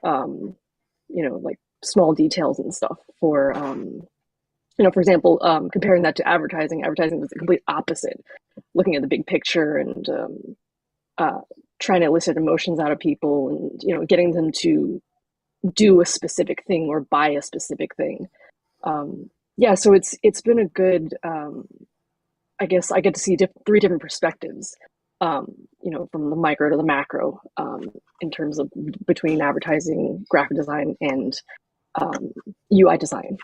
like small details and stuff. For for example, comparing that to advertising was the complete opposite, looking at the big picture and trying to elicit emotions out of people, and getting them to do a specific thing or buy a specific thing. So it's been a good, I guess I get to see three different perspectives, from the micro to the macro, in terms of between advertising, graphic design, and UI design.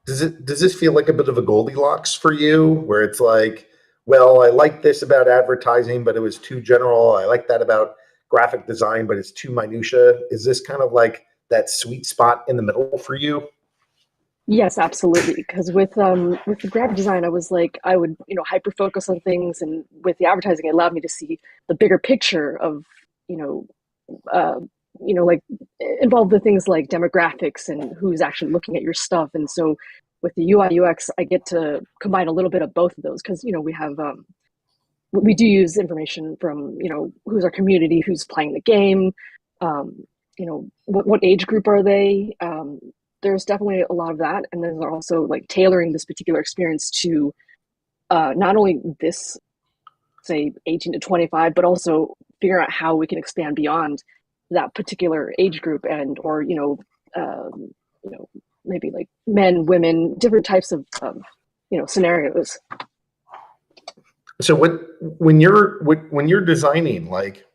Does this feel like a bit of a Goldilocks for you, where it's like, well, I like this about advertising, but it was too general. I like that about graphic design, but it's too minutia. Is this kind of like that sweet spot in the middle for you? Yes, absolutely. Because with the graphic design, I was like, I would hyper focus on things, and with the advertising, it allowed me to see the bigger picture of like involve the things like demographics and who's actually looking at your stuff. And so with the UI UX, I get to combine a little bit of both of those, because we have we do use information from who's our community, who's playing the game, what age group are they. There's definitely a lot of that, and then they're also like tailoring this particular experience to not only this, say 18 to 25, but also figure out how we can expand beyond that particular age group, and or maybe like men, women, different types of scenarios. So when you're designing, like,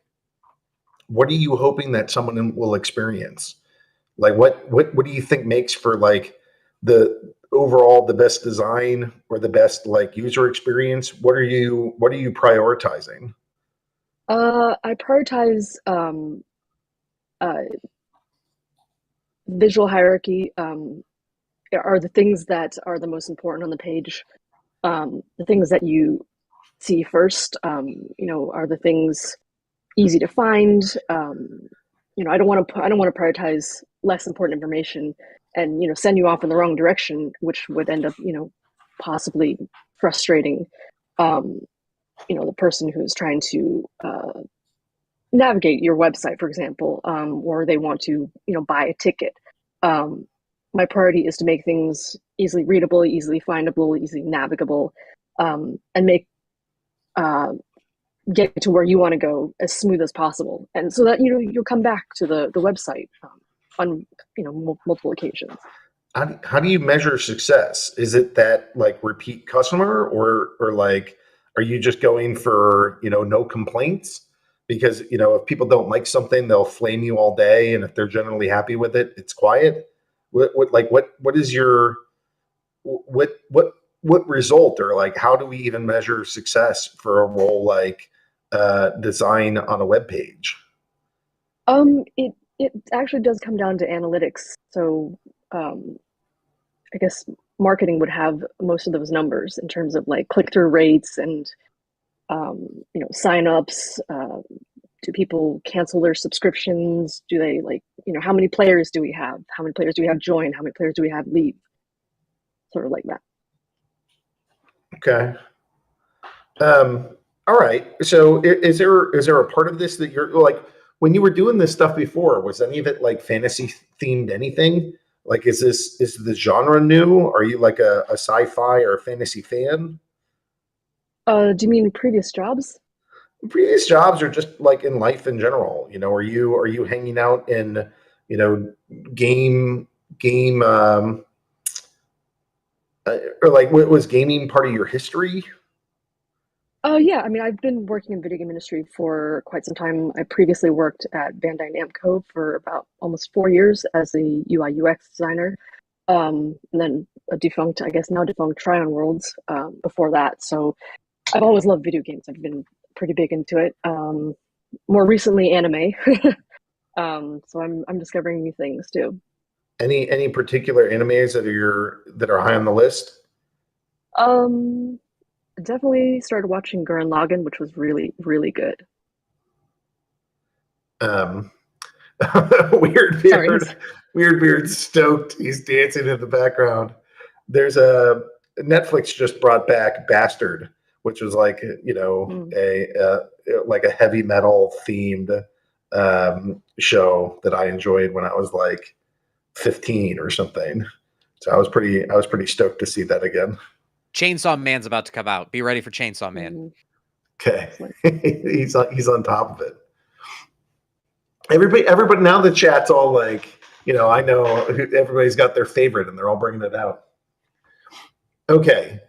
what are you hoping that someone will experience? Like, what do you think makes for like the overall the best design or the best like user experience? What are you prioritizing? I prioritize uh, visual hierarchy. Are the things that are the most important on the page. The things that you see first, are the things easy to find. I don't want to prioritize less important information and send you off in the wrong direction, which would end up possibly frustrating the person who's trying to navigate your website, for example, or they want to buy a ticket. My priority is to make things easily readable, easily findable, easily navigable, and make get to where you want to go as smooth as possible, and so that you'll come back to the website on multiple occasions. How do you measure success? Is it that like repeat customer, or like are you just going for no complaints? Because if people don't like something, they'll flame you all day, and if they're generally happy with it, it's quiet. What is your what result, or like how do we even measure success for a role like design on a web page? It actually does come down to analytics. So I guess marketing would have most of those numbers in terms of like click-through rates and sign-ups. Do people cancel their subscriptions? Do they how many players do we have? How many players do we have join? How many players do we have leave? Sort of like that. Okay. All right. So is there a part of this that you're like, when you were doing this stuff before, was any of it like fantasy themed anything? Like, is the genre new? Are you like a sci-fi or a fantasy fan? Do you mean previous jobs? Previous jobs, or just like in life in general? Are you hanging out in game or like was gaming part of your history? Oh yeah, I mean, I've been working in video game industry for quite some time. I previously worked at Bandai Namco for about almost 4 years as a UI UX designer, and then a defunct, I guess now defunct, Tryon Worlds before that. So I've always loved video games. I've been pretty big into it. More recently, anime. So I'm discovering new things too. Any particular animes that are high on the list? Definitely started watching Gurren Lagann, which was really, really good. WeirdBeard's stoked. He's dancing in the background. There's Netflix just brought back Bastard, which was like a heavy metal themed show that I enjoyed when I was like 15 or something. So I was pretty stoked to see that again. Chainsaw Man's about to come out. Be ready for Chainsaw Man. Okay. he's on top of it. Everybody now the chat's all like, I know everybody's got their favorite and they're all bringing it out. Okay.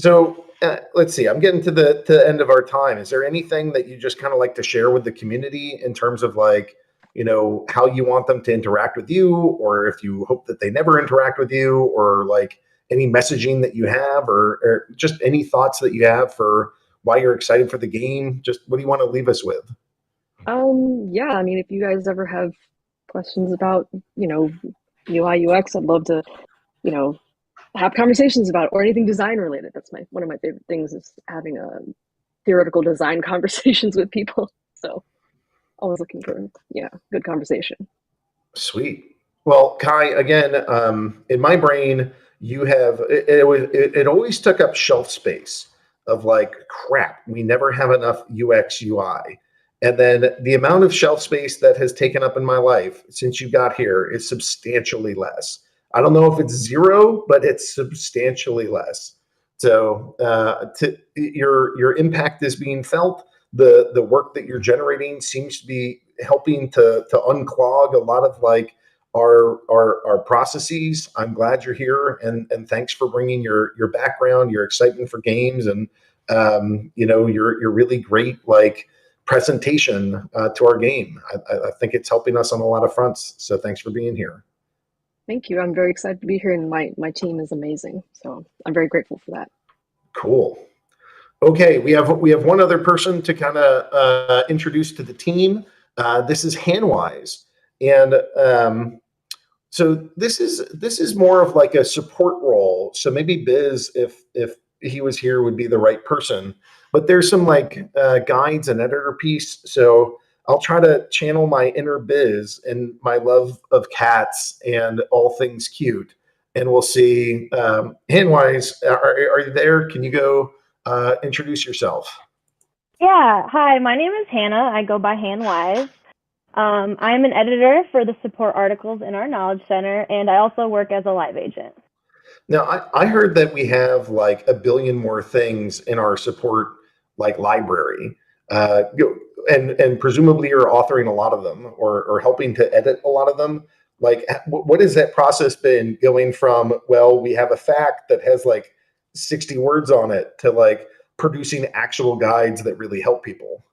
So let's see. I'm getting to the end of our time. Is there anything that you just kind of like to share with the community in terms of like, how you want them to interact with you, or if you hope that they never interact with you, or like any messaging that you have, or just any thoughts that you have for why you're excited for the game? Just what do you want to leave us with? Yeah, I mean, if you guys ever have questions about, UI UX, I'd love to, have conversations about it, or anything design related. That's one of my favorite things, is having theoretical design conversations with people. So always looking for good conversation. Sweet. Well, Kai, again, in my brain, you have it always took up shelf space of like, crap, we never have enough UX UI. And then the amount of shelf space that has taken up in my life since you got here is substantially less. I don't know if it's zero, but it's substantially less. So your impact is being felt. The work that you're generating seems to be helping to unclog a lot of like our processes. I'm glad you're here, and thanks for bringing your background, your excitement for games, and your really great presentation to our game. I think it's helping us on a lot of fronts. So thanks for being here. Thank you. I'm very excited to be here, and my team is amazing. So I'm very grateful for that. Cool. Okay, we have one other person to kind of introduce to the team. This is Hanwise, and so this is more of like a support role. So maybe Biz, if he was here, would be the right person. But there's some guides and editor piece. So I'll try to channel my inner Biz and my love of cats and all things cute, and we'll see. Hanwise, are you there? Can you go introduce yourself? Yeah. Hi, my name is Hannah. I go by Hanwise. I'm an editor for the support articles in our Knowledge Center, and I also work as a live agent. Now, I heard that we have like a billion more things in our support library, and presumably you're authoring a lot of them or helping to edit a lot of them. What has that process been, going from, well, we have a fact that has 60 words on it, to producing actual guides that really help people?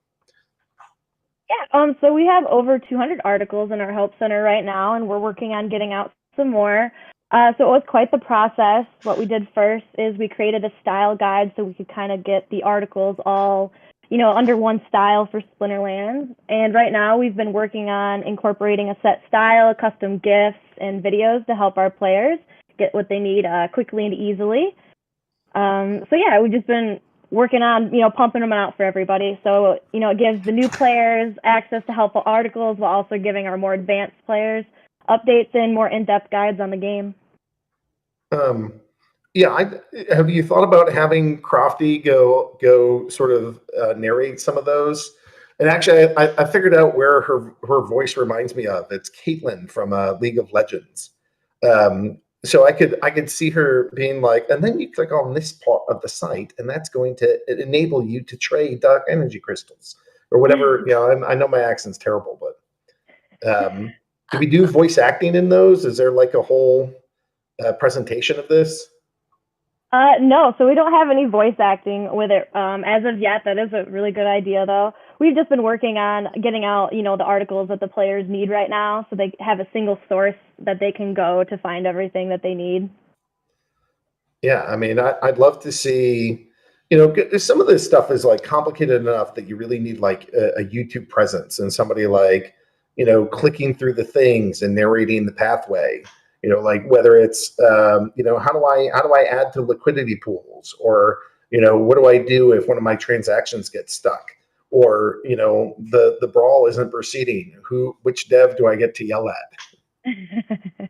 Yeah, so we have over 200 articles in our Help Center right now, and we're working on getting out some more. So it was quite the process. What we did first is we created a style guide so we could kind of get the articles all, under one style for Splinterlands. And right now we've been working on incorporating a set style, custom GIFs, and videos to help our players get what they need quickly and easily. So yeah, we've just been working on, pumping them out for everybody. So, it gives the new players access to helpful articles while also giving our more advanced players updates and more in-depth guides on the game. Have you thought about having Crofty go sort of narrate some of those? And actually, I figured out where her voice reminds me of. It's Caitlin from League of Legends. So I could see her being like, and then you click on this part of the site, and that's going to enable you to trade dark energy crystals or whatever. I know my accent's terrible, but do we do voice acting in those? Is there a whole presentation of this? No, so we don't have any voice acting with it as of yet. That is a really good idea, though. We've just been working on getting out, the articles that the players need right now, so they have a single source that they can go to find everything that they need. Yeah, I mean, I'd love to see, some of this stuff is complicated enough that you really need a YouTube presence and somebody clicking through the things and narrating the pathway. Whether it's, how do I add to liquidity pools, or, what do I do if one of my transactions gets stuck, or, the brawl isn't proceeding, which dev do I get to yell at?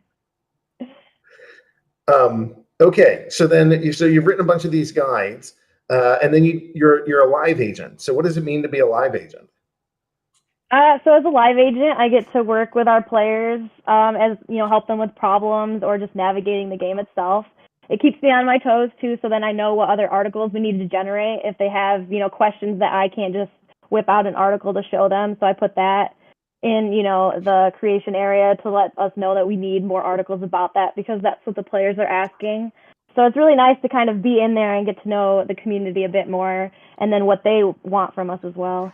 Okay. So then, you've written a bunch of these guides, and then you're a live agent. So what does it mean to be a live agent? So as a live agent, I get to work with our players, help them with problems or just navigating the game itself. It keeps me on my toes too, so then I know what other articles we need to generate if they have, questions that I can't just whip out an article to show them. So I put that in, the creation area to let us know that we need more articles about that, because that's what the players are asking. So it's really nice to kind of be in there and get to know the community a bit more, and then what they want from us as well.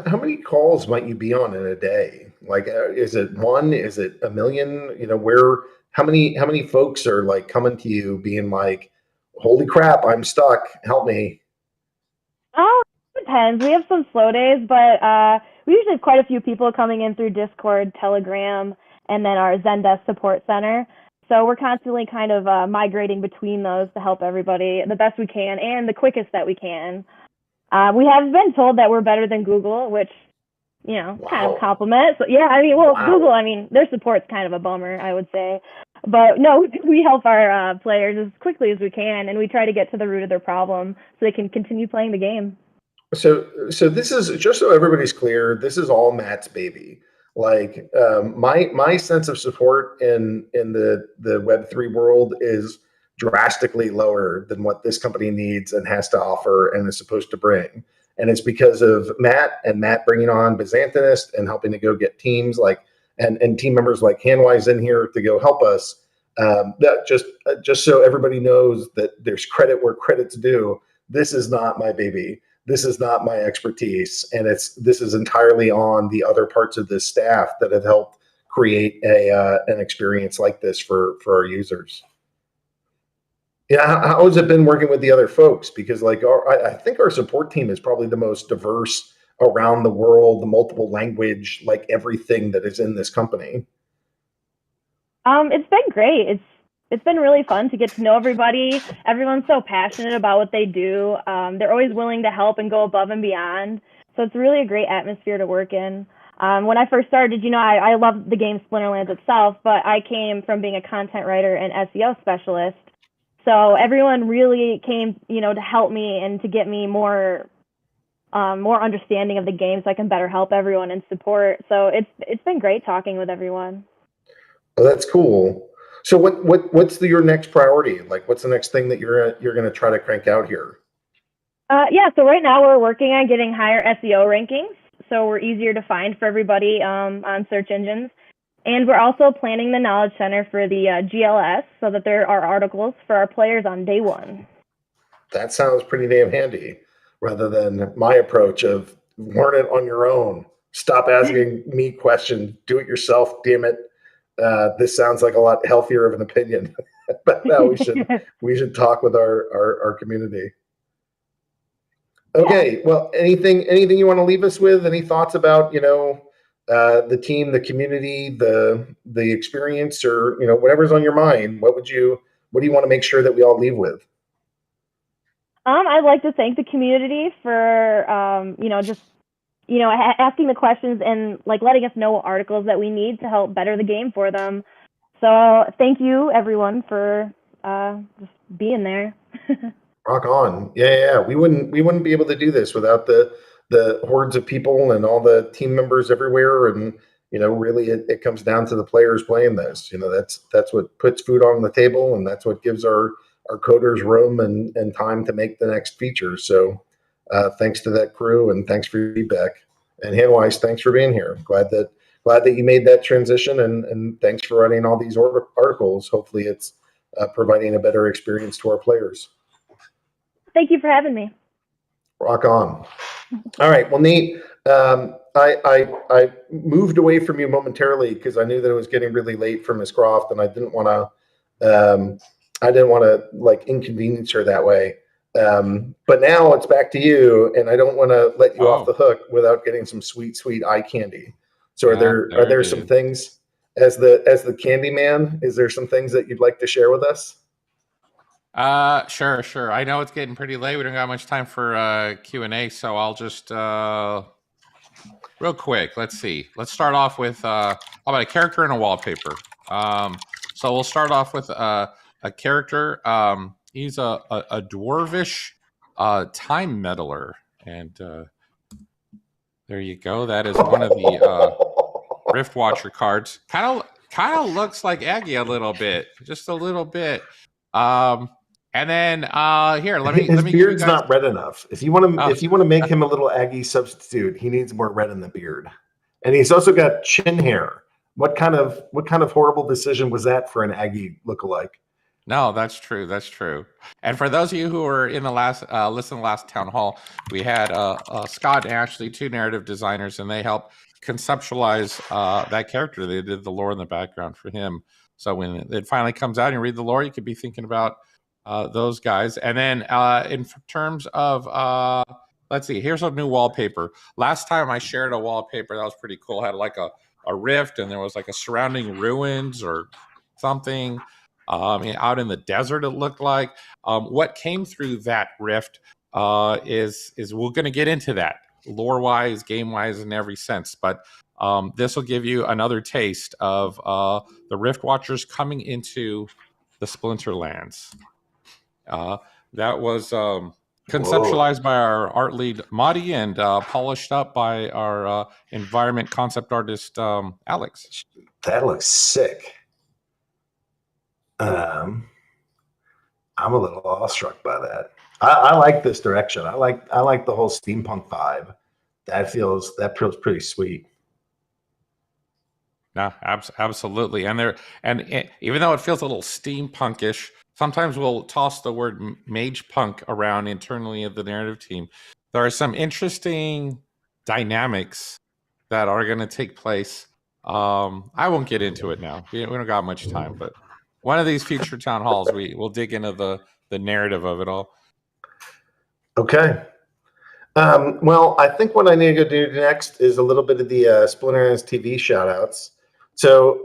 How many calls might you be on in a day? Is it one? Is it a million? How many folks are coming to you being like, holy crap, I'm stuck, help me? Oh, it depends. We have some slow days, but we usually have quite a few people coming in through Discord, Telegram, and then our Zendesk support center. So we're constantly kind of migrating between those to help everybody the best we can and the quickest that we can. We have been told that we're better than Google, which, Wow. kind of compliment. So, yeah, Wow. Google, their support's kind of a bummer, I would say. But no, we help our players as quickly as we can, and we try to get to the root of their problem so they can continue playing the game. So this is, just so everybody's clear, this is all Matt's baby. My sense of support in the Web3 world is drastically lower than what this company needs and has to offer and is supposed to bring. And it's because of Matt bringing on Byzantinist and helping to go get teams. and team members like Hanwise in here to go help us. That just so everybody knows that there's credit where credit's due. This is not my baby. This is not my expertise, and this is entirely on the other parts of this staff that have helped create an experience like this for our users. Yeah, how has it been working with the other folks? Because I think our support team is probably the most diverse around the world, the multiple language, like everything that is in this company. It's been great. It's been really fun to get to know everybody. Everyone's so passionate about what they do. They're always willing to help and go above and beyond. So it's really a great atmosphere to work in. When I first started, I loved the game Splinterlands itself, but I came from being a content writer and SEO specialist. So everyone really came, to help me and to get me more understanding of the game so I can better help everyone and support. So it's been great talking with everyone. Oh, that's cool. So what's your next priority? Like, what's the next thing that you're going to try to crank out here? So right now we're working on getting higher SEO rankings, so we're easier to find for everybody on search engines. And we're also planning the Knowledge Center for the GLS so that there are articles for our players on day one. That sounds pretty damn handy, rather than my approach of learn it on your own. Stop asking me questions. Do it yourself, damn it. This sounds like a lot healthier of an opinion. But no, we should talk with our community. Okay, well, anything you want to leave us with? Any thoughts about the team, the community, the experience, or whatever's on your mind? What do you want to make sure that we all leave with? I'd like to thank the community for asking the questions and letting us know what articles that we need to help better the game for them. So thank you everyone for just being there. Rock on. Yeah. We wouldn't be able to do this without the hordes of people and all the team members everywhere. And, really it comes down to the players playing this. That's what puts food on the table, and that's what gives our coders room and time to make the next feature. So thanks to that crew, and thanks for your feedback. And Hanwise, thanks for being here. Glad that you made that transition, and thanks for writing all these articles. Hopefully it's providing a better experience to our players. Thank you for having me. Rock on. All right. Well, Nate, I moved away from you momentarily because I knew that it was getting really late for Miss Croft, and I didn't want to inconvenience her that way. But now it's back to you, and I don't want to let you off the hook without getting some sweet eye candy. So are there some things as the candy man? Is there some things that you'd like to share with us? Sure. I know it's getting pretty late. We don't got much time for Q&A, so I'll just real quick. Let's see. Let's start off with how about a character and a wallpaper. So we'll start off with a character. He's a dwarvish time meddler, and there you go. That is one of the Rift Watcher cards. Kind of looks like Aggie a little bit, just a little bit. And then here, let me. His beard's beard's not red enough. If you want to make him a little Aggie substitute, he needs more red in the beard. And he's also got chin hair. What kind of horrible decision was that for an Aggie lookalike? No, that's true. And for those of you who were in the last listen to the last town hall, we had Scott and Ashley, two narrative designers, and they helped conceptualize that character. They did the lore in the background for him. So when it finally comes out and you read the lore, you could be thinking about those guys. And then in terms of let's see, here's a new wallpaper. Last time I shared a wallpaper that was pretty cool. It had like a rift, and there was like a surrounding ruins or something. Out in the desert, it looked like. What came through that rift is we're going to get into that lore-wise, game-wise, in every sense. But this will give you another taste of the Rift Watchers coming into the Splinterlands. That was conceptualized by our art lead, Madi, and polished up by our environment concept artist, Alex. That looks sick. I'm a little awestruck by that. I like this direction. I like the whole steampunk vibe. That feels pretty sweet. No, absolutely. And even though it feels a little steampunkish, sometimes we'll toss the word mage punk around internally of the narrative team. There are some interesting dynamics that are going to take place. I won't get into it now. We don't got much time, but one of these future town halls, we'll dig into the narrative of it all. Okay. Well, I think what I need to do next is a little bit of the Splinterlands TV shout-outs. So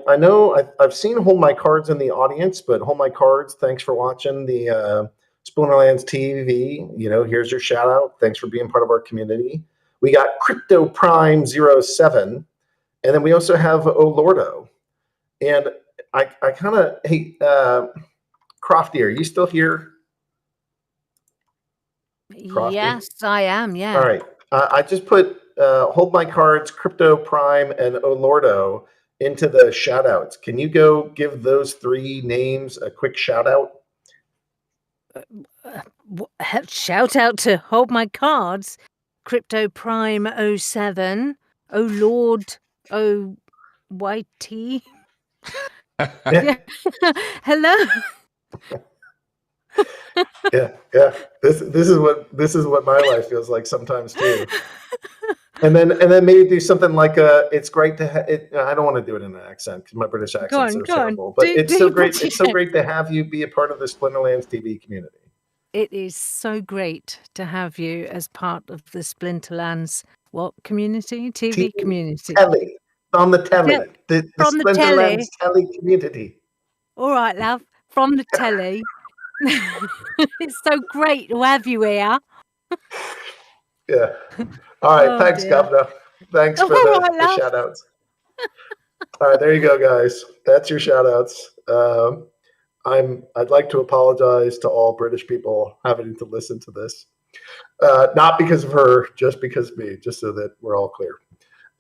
I know I've seen Hold My Cards in the audience, but Hold My Cards, thanks for watching the Splinterlands TV. Here's your shout-out. Thanks for being part of our community. We got Crypto Prime 07, and then we also have Olordo. And I kind of, hey, Crofty, are you still here? Crofty? Yes, I am. Yeah. All right. I just put Hold My Cards, Crypto Prime, and Olordo into the shout outs. Can you go give those three names a quick shout out? Shout out to Hold My Cards, Crypto Prime 07, Oh Lord, Oh YT. Hello. Yeah. This is what my life feels like sometimes too. And then maybe do something like it's great to I don't want to do it in an accent because my British accent's so terrible. But it's so great. It's so great to have you be a part of the Splinterlands TV community. It is so great to have you as part of the Splinterlands community? TV community. Telly. On the telly. Yeah, The from the Splinterlands telly. telly community. All right, love. From the telly. It's so great to have you here. Yeah. All right. Thanks, dear. Governor. Thanks for the shout outs. All right, there you go, guys. That's your shout outs. I'd like to apologize to all British people having to listen to this. Not because of her, just because of me, just so that we're all clear.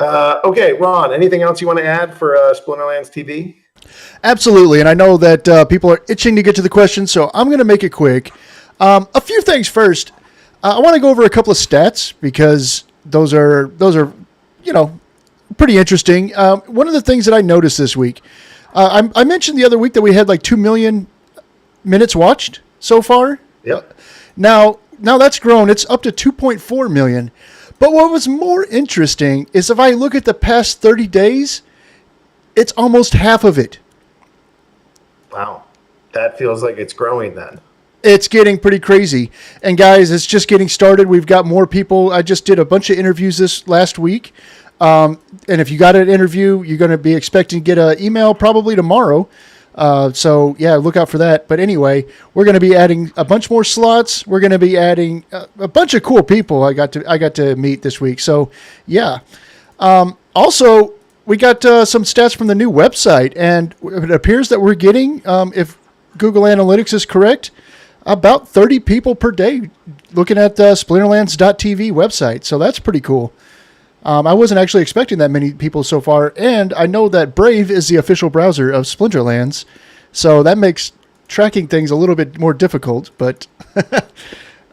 Okay, Ron, anything else you want to add for Splinterlands TV? Absolutely, and I know that people are itching to get to the questions, so I'm going to make it quick. A few things first. I want to go over a couple of stats because those are pretty interesting. One of the things that I noticed this week, I mentioned the other week that we had like 2 million minutes watched so far. Yep. Now that's grown. It's up to 2.4 million. But what was more interesting is if I look at the past 30 days, it's almost half of it. Wow. That feels like it's growing then. It's getting pretty crazy. And guys, it's just getting started. We've got more people. I just did a bunch of interviews this last week. And if you got an interview, you're going to be expecting to get an email probably tomorrow. So yeah, look out for that. But anyway, we're going to be adding a bunch more slots. We're going to be adding a bunch of cool people I got to meet this week. So yeah. Also, we got some stats from the new website, and it appears that we're getting, if Google Analytics is correct, about 30 people per day looking at the Splinterlands.tv website. So that's pretty cool. I wasn't actually expecting that many people so far, and I know that Brave is the official browser of Splinterlands, so that makes tracking things a little bit more difficult, but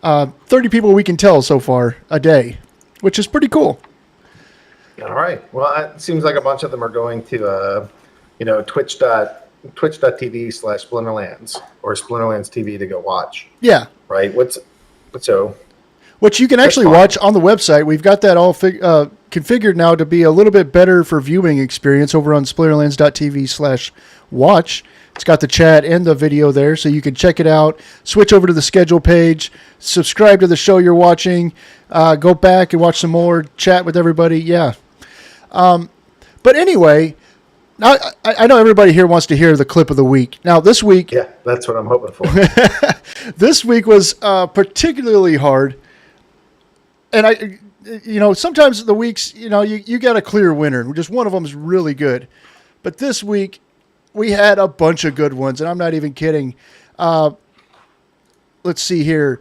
30 people we can tell so far a day, which is pretty cool. All right. Well, it seems like a bunch of them are going to, twitch.tv/Splinterlands or Splinterlands TV to go watch. Yeah. Right. Which you can actually watch on the website. We've got that all configured now to be a little bit better for viewing experience over on Splinterlands.tv/watch. It's got the chat and the video there, so you can check it out. Switch over to the schedule page, subscribe to the show you're watching, go back and watch some more, chat with everybody. Yeah. But anyway, now I know everybody here wants to hear the clip of the week. Now this week, yeah, that's what I'm hoping for. This week was particularly hard, and sometimes the weeks, you got a clear winner. Just one of them is really good, but this week we had a bunch of good ones, and I'm not even kidding. Let's see here.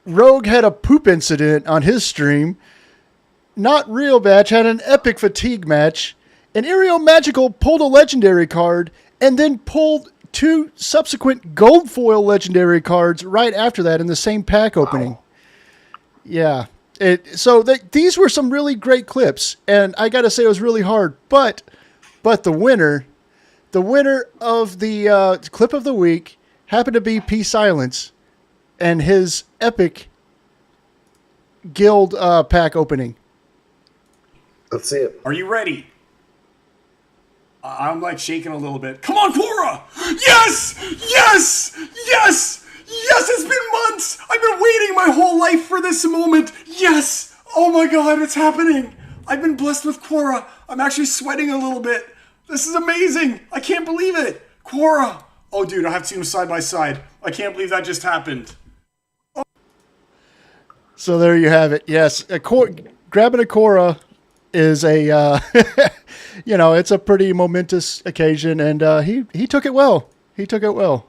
Rogue had a poop incident on his stream. Not Real Batch had an epic fatigue match. And Aerial Magical pulled a legendary card and then pulled 2 subsequent gold foil legendary cards right after that in the same pack opening. Wow. Yeah. These were some really great clips, and I got to say it was really hard. But But the winner of the clip of the week happened to be P Silence and his epic guild pack opening. Let's see it. Are you ready? I'm like shaking a little bit. Come on, Cora! Yes! Yes! Yes! Yes, it's been months! I've been waiting my whole life for this moment! Yes! Oh my god, it's happening! I've been blessed with Cora. I'm actually sweating a little bit. This is amazing! I can't believe it! Cora! Oh dude, I have to see them side by side. I can't believe that just happened. So there you have it. Yes, grabbing a Cora is a it's a pretty momentous occasion, and he took it well. He took it well.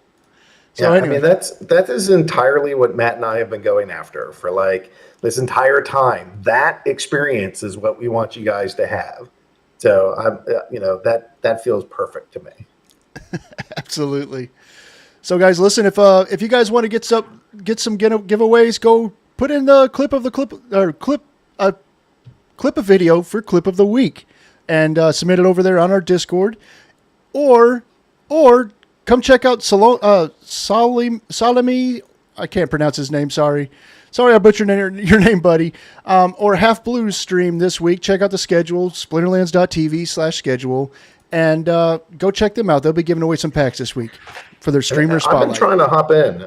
So yeah, anyway. I mean that is entirely what Matt and I have been going after for like this entire time. That experience is what we want you guys to have. So that feels perfect to me. Absolutely. So guys, listen, if you guys want to get some giveaways, go put in the clip a video for clip of the week and submit it over there on our Discord, or come check out Salami. I can't pronounce his name. Sorry, I butchered your name, buddy. Or Half Blues stream this week. Check out the schedule, splinterlands.tv/schedule, and go check them out. They'll be giving away some packs this week for their streamer spotlight. I've been trying to hop in.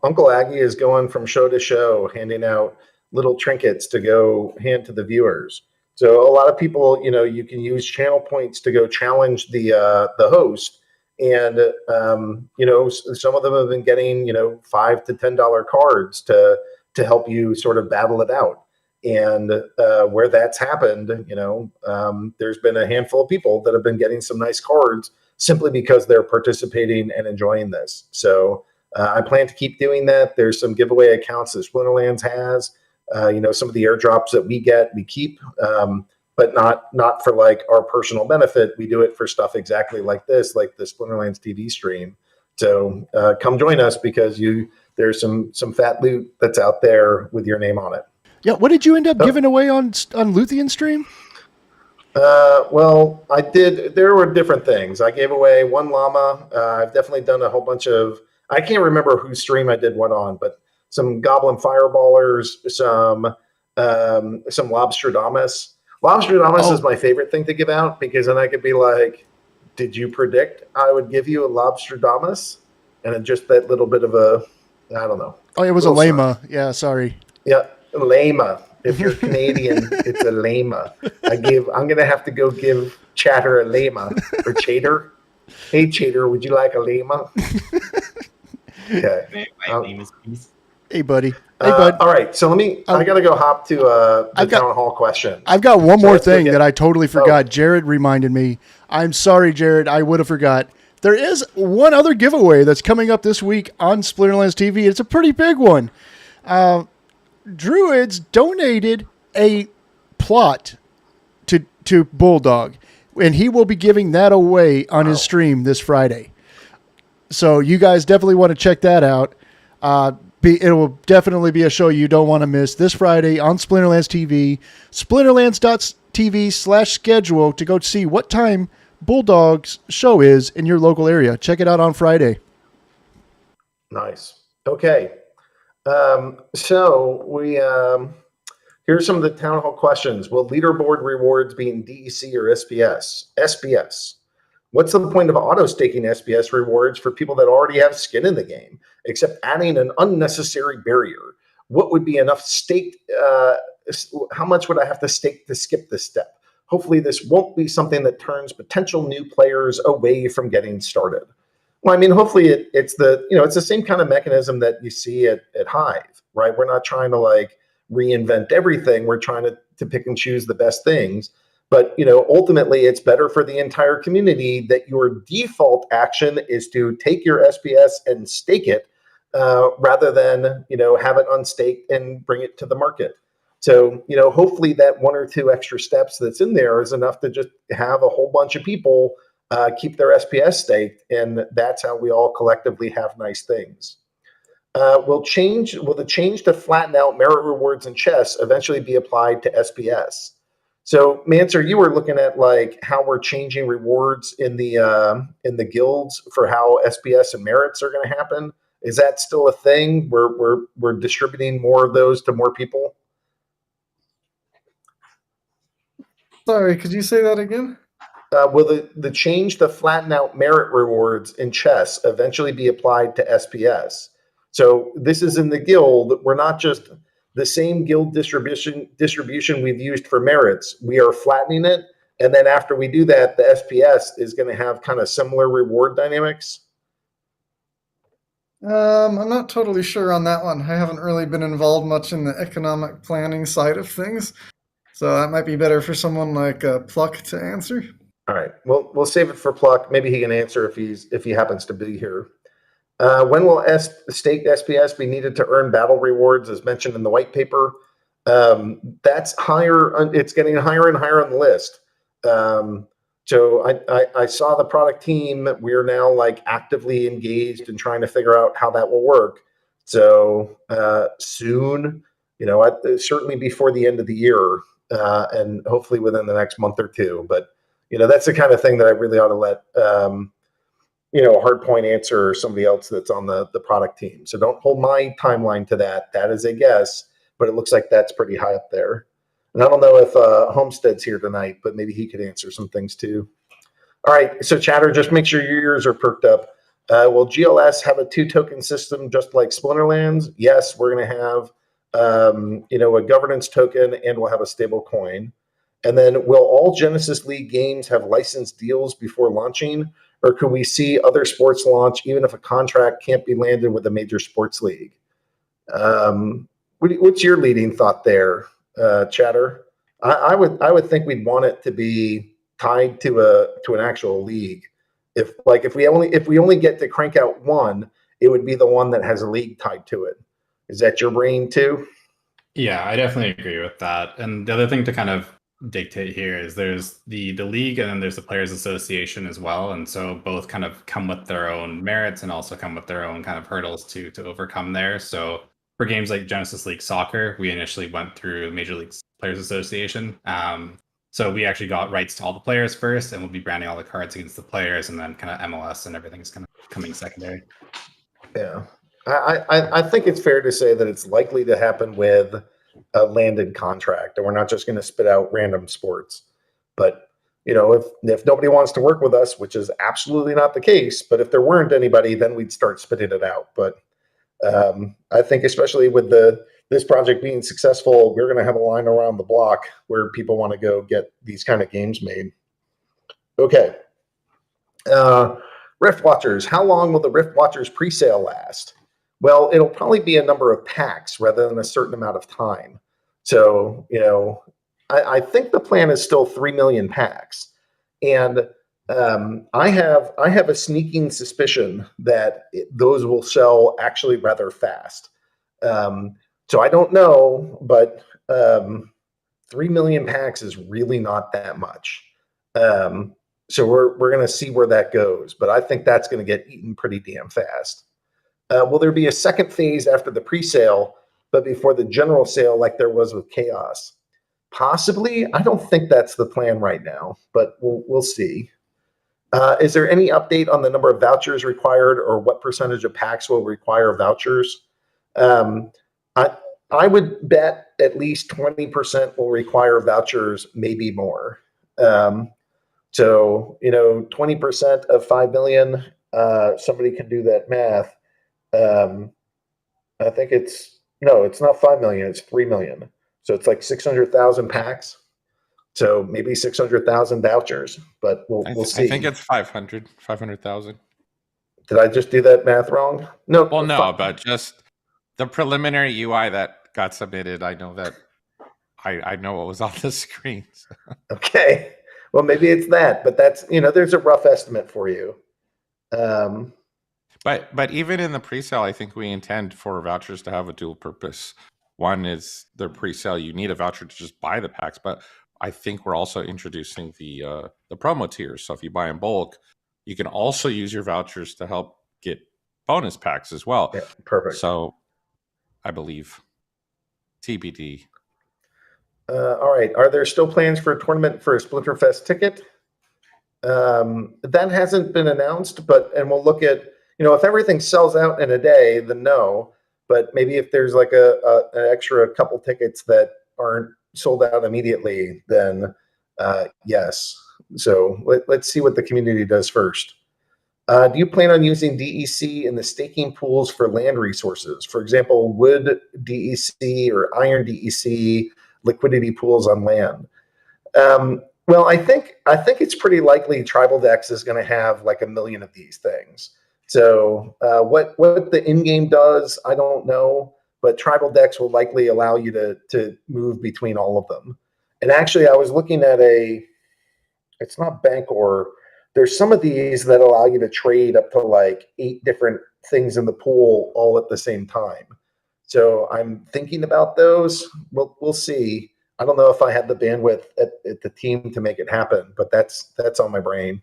Uncle Aggie is going from show to show, handing out little trinkets to go hand to the viewers. So a lot of people, you can use channel points to go challenge the host. And, some of them have been getting, $5 to $10 cards to help you sort of battle it out. And where that's happened, there's been a handful of people that have been getting some nice cards simply because they're participating and enjoying this. So I plan to keep doing that. There's some giveaway accounts that Splinterlands has. Some of the airdrops that we get, we keep, but not for like our personal benefit. We do it for stuff exactly like this, like the Splinterlands TV stream. So come join us because there's some fat loot that's out there with your name on it. Yeah, what did you end up giving away on Luthien stream? Well, I did. There were different things. I gave away one llama. I've definitely done a whole bunch of. I can't remember whose stream I did what on, but some goblin fireballers, some Lobstradamus. Lobstradamus is my favorite thing to give out because then I could be like, "Did you predict I would give you a Lobstradamus?" And then just that little bit of a, I don't know. Oh, it was a lama. Yeah, sorry. Yeah, lama. If you're Canadian, it's a lama. I'm gonna have to go give Chatter a lama or Chater. Hey Chater, would you like a lama? Okay. My name is Peace. Hey buddy. Hey bud. All right, so I gotta go hop to the town hall question. I've got one more thing that I totally forgot. Jared reminded me. I'm sorry, Jared. I would have forgot. There is one other giveaway that's coming up this week on Splinterlands TV. It's a pretty big one. Druids donated a plot to Bulldog, and he will be giving that away on his stream this Friday. So you guys definitely want to check that out. It will definitely be a show you don't want to miss this Friday on Splinterlands TV, splinterlands.tv/schedule to go see what time Bulldog's show is in your local area. Check it out on Friday. Nice. Okay. So we here's some of the town hall questions. Will leaderboard rewards be in DEC or SPS? SPS. What's the point of auto staking SPS rewards for people that already have skin in the game, except adding an unnecessary barrier? What would be enough staked? How much would I have to stake to skip this step? Hopefully this won't be something that turns potential new players away from getting started. Well, I mean, hopefully it's the same kind of mechanism that you see at Hive, right? We're not trying to like reinvent everything. We're trying to pick and choose the best things. But, ultimately it's better for the entire community that your default action is to take your SPS and stake it rather than, have it unstaked and bring it to the market. So, hopefully that one or two extra steps that's in there is enough to just have a whole bunch of people keep their SPS staked, and that's how we all collectively have nice things. Will the change to flatten out merit rewards in chess eventually be applied to SPS? So, Manser, you were looking at like how we're changing rewards in the guilds for how SPS and merits are going to happen. Is that still a thing? We're distributing more of those to more people. Sorry, could you say that again? Will the change to flatten out merit rewards in chess eventually be applied to SPS? So this is in the guild. We're not just the same guild distribution we've used for merits. We are flattening it, and then after we do that, the SPS is going to have kind of similar reward dynamics. I'm not totally sure on that one. I haven't really been involved much in the economic planning side of things, so that might be better for someone like Pluck to answer. All right, we'll save it for Pluck. Maybe he can answer if he happens to be here. When will staked SPS be needed to earn battle rewards, as mentioned in the white paper? That's higher. It's getting higher and higher on the list. So I saw the product team. We're now like actively engaged in trying to figure out how that will work. So soon, certainly before the end of the year, and hopefully within the next month or two. But that's the kind of thing that I really ought to let a hard point answer or somebody else that's on the product team. So don't hold my timeline to that. That is a guess, but it looks like that's pretty high up there. And I don't know if Homestead's here tonight, but maybe he could answer some things too. All right, so chatter, just make sure your ears are perked up. Will GLS have a 2-token system just like Splinterlands? Yes, we're going to have a governance token, and we'll have a stable coin. And then will all Genesis League games have licensed deals before launching? Or could we see other sports launch even if a contract can't be landed with a major sports league? What's your leading thought there, Chatter? I would think we'd want it to be tied to an actual league. If we only get to crank out one, it would be the one that has a league tied to it. Is that your brain too? Yeah, I definitely agree with that. And the other thing to kind of dictate here is there's the league and then there's the Players Association as well, and so both kind of come with their own merits and also come with their own kind of hurdles to overcome there. So for games like Genesis League Soccer, we initially went through Major League Players Association, so we actually got rights to all the players first, and we'll be branding all the cards against the players, and then kind of MLS and everything is kind of coming secondary. Yeah, I think it's fair to say that it's likely to happen with a landed contract, and we're not just going to spit out random sports. But if nobody wants to work with us, which is absolutely not the case, but if there weren't anybody, then we'd start spitting it out. But I think especially with this project being successful, we're going to have a line around the block where people want to go get these kind of games made. Okay. Rift Watchers. How long will the Rift Watchers pre-sale last? Well, it'll probably be a number of packs rather than a certain amount of time. So, I think the plan is still 3 million packs. And I have a sneaking suspicion that those will sell actually rather fast. So I don't know, but 3 million packs is really not that much. So we're going to see where that goes. But I think that's going to get eaten pretty damn fast. Will there be a second phase after the pre-sale, but before the general sale like there was with Chaos? Possibly. I don't think that's the plan right now, but we'll see. Is there any update on the number of vouchers required or what percentage of packs will require vouchers? I would bet at least 20% will require vouchers, maybe more. So 20% of 5 million, somebody can do that math. I think it's not 5 million, it's 3 million. So it's like 600,000 packs. So maybe 600,000 vouchers, but we'll see. I think it's 500,000. Did I just do that math wrong? No. Well, no, but just the preliminary UI that got submitted. I know that I know what was on the screen. So. Okay. Well, maybe it's that, but that's, there's a rough estimate for you. But even in the pre-sale, I think we intend for vouchers to have a dual purpose. One is the pre-sale, you need a voucher to just buy the packs, but I think we're also introducing the promo tiers. So if you buy in bulk, you can also use your vouchers to help get bonus packs as well. Yeah, perfect. So I believe TBD. All right. Are there still plans for a tournament for a Splinterfest ticket? That hasn't been announced, and we'll look at, if everything sells out in a day, then no. But maybe if there's like an extra couple tickets that aren't sold out immediately, then yes. So let's see what the community does first. Do you plan on using DEC in the staking pools for land resources? For example, wood DEC or iron DEC liquidity pools on land? Well, I think it's pretty likely Tribal Dex is going to have like 1 million of these things. So what the in-game does, I don't know, but Tribal Dex will likely allow you to move between all of them. And actually, I was looking at it's not Bancor. There's some of these that allow you to trade up to like 8 different things in the pool all at the same time. So I'm thinking about those. We'll see. I don't know if I have the bandwidth at the team to make it happen, but that's on my brain.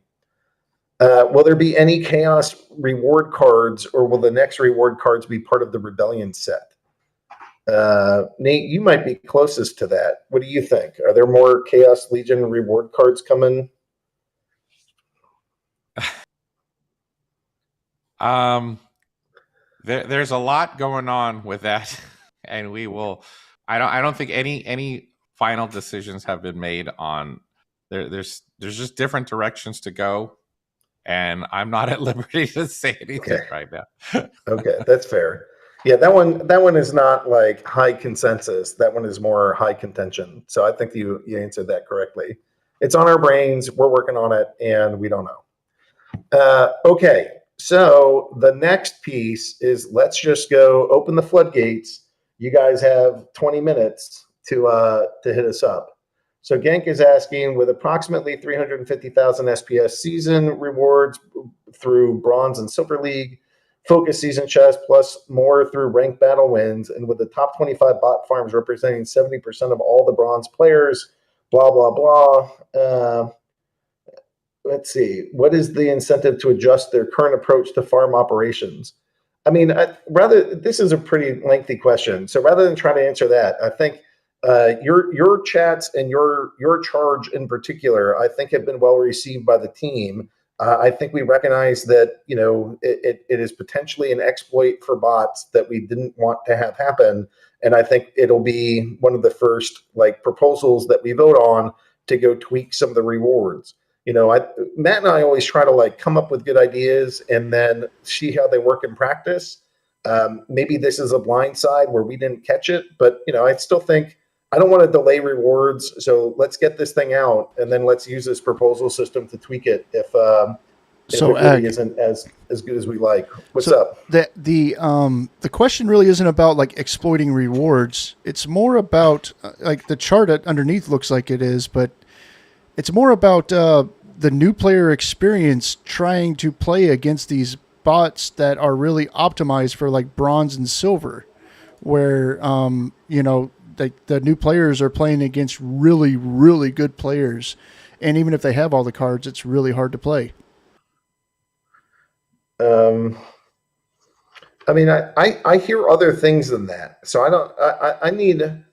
Will there be any Chaos reward cards, or will the next reward cards be part of the Rebellion set? Nate, you might be closest to that. What do you think? Are there more Chaos Legion reward cards coming? There's a lot going on with that, and we will. I don't think any final decisions have been made on. There's just different directions to go, and I'm not at liberty to say anything right now. Okay, that's fair. Yeah, that one is not like high consensus. That one is more high contention. So I think you answered that correctly. It's on our brains. We're working on it, and we don't know. Okay, so the next piece is let's just go open the floodgates. You guys have 20 minutes to hit us up. So Genk is asking, with approximately 350,000 SPS season rewards through Bronze and Silver League, Focus Season Chest, plus more through ranked battle wins, and with the top 25 bot farms representing 70% of all the Bronze players, blah, blah, blah. Let's see. What is the incentive to adjust their current approach to farm operations? I mean, this is a pretty lengthy question. So rather than try to answer that, I think your chats and your charge in particular, I think have been well received by the team. I think we recognize that, it is potentially an exploit for bots that we didn't want to have happen. And I think it'll be one of the first proposals that we vote on to go tweak some of the rewards. Matt and I always try to come up with good ideas and then see how they work in practice. Maybe this is a blind side where we didn't catch it, but I still think I don't want to delay rewards. So let's get this thing out and then let's use this proposal system to tweak it if it really isn't as good as we like. What's up? The question really isn't about exploiting rewards. It's more about the chart underneath looks like it is, but it's more about the new player experience trying to play against these bots that are really optimized for Bronze and Silver, where the new players are playing against really, really good players, and even if they have all the cards, it's really hard to play. I mean, I hear other things than that, so I need a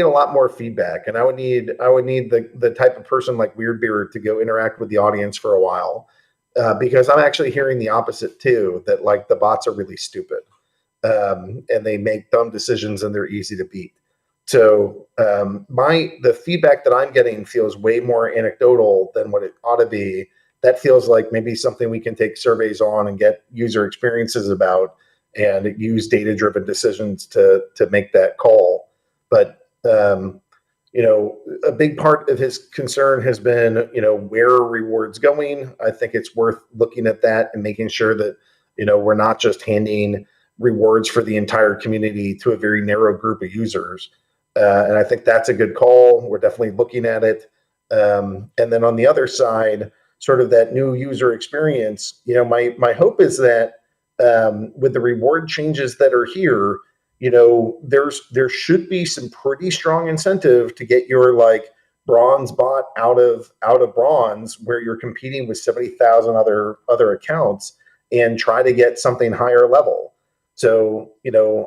lot more feedback, and I would need the type of person like WeirdBeard to go interact with the audience for a while, because I'm actually hearing the opposite too, that the bots are really stupid, and they make dumb decisions and they're easy to beat. So the feedback that I'm getting feels way more anecdotal than what it ought to be. That feels like maybe something we can take surveys on and get user experiences about and use data-driven decisions to make that call. But a big part of his concern has been, where are rewards going? I think it's worth looking at that and making sure that, we're not just handing rewards for the entire community to a very narrow group of users. And I think that's a good call. We're definitely looking at it. And then on the other side, sort of that new user experience, my hope is that with the reward changes that are here, there should be some pretty strong incentive to get your Bronze bot out of Bronze, where you're competing with 70,000 other accounts, and try to get something higher level. So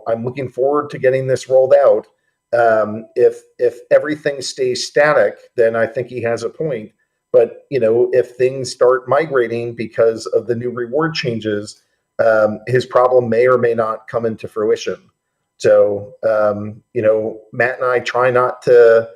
I'm looking forward to getting this rolled out. If everything stays static, then I think he has a point. But if things start migrating because of the new reward changes, his problem may or may not come into fruition. So Matt and I try not to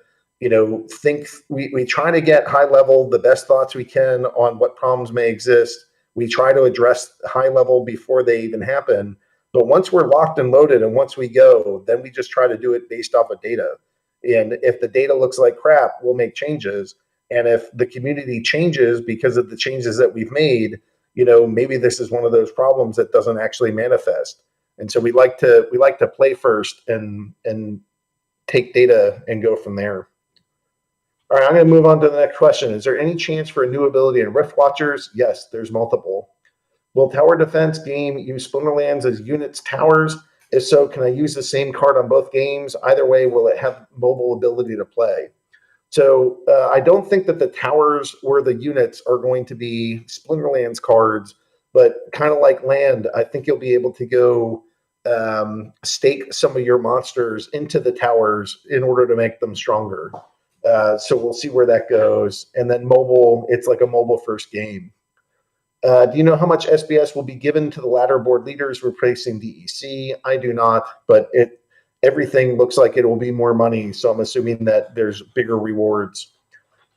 think. We try to get high level the best thoughts we can on what problems may exist. We try to address high level before they even happen. But once we're locked and loaded and once we go, then we just try to do it based off of data. And if the data looks like crap, we'll make changes. And if the community changes because of the changes that we've made, maybe this is one of those problems that doesn't actually manifest. And so we like to play first and take data and go from there. All right, I'm going to move on to the next question. Is there any chance for a new ability in Rift Watchers? Yes, there's multiple. Will Tower Defense game use Splinterlands as units towers? If so, can I use the same card on both games? Either way, will it have mobile ability to play? So I don't think that the towers or the units are going to be Splinterlands cards, but kind of like land, I think you'll be able to go stake some of your monsters into the towers in order to make them stronger. So we'll see where that goes. And then mobile, it's like a mobile first game. Do you know how much SBS will be given to the ladder board leaders replacing DEC? I do not, but everything looks like it will be more money. So I'm assuming that there's bigger rewards.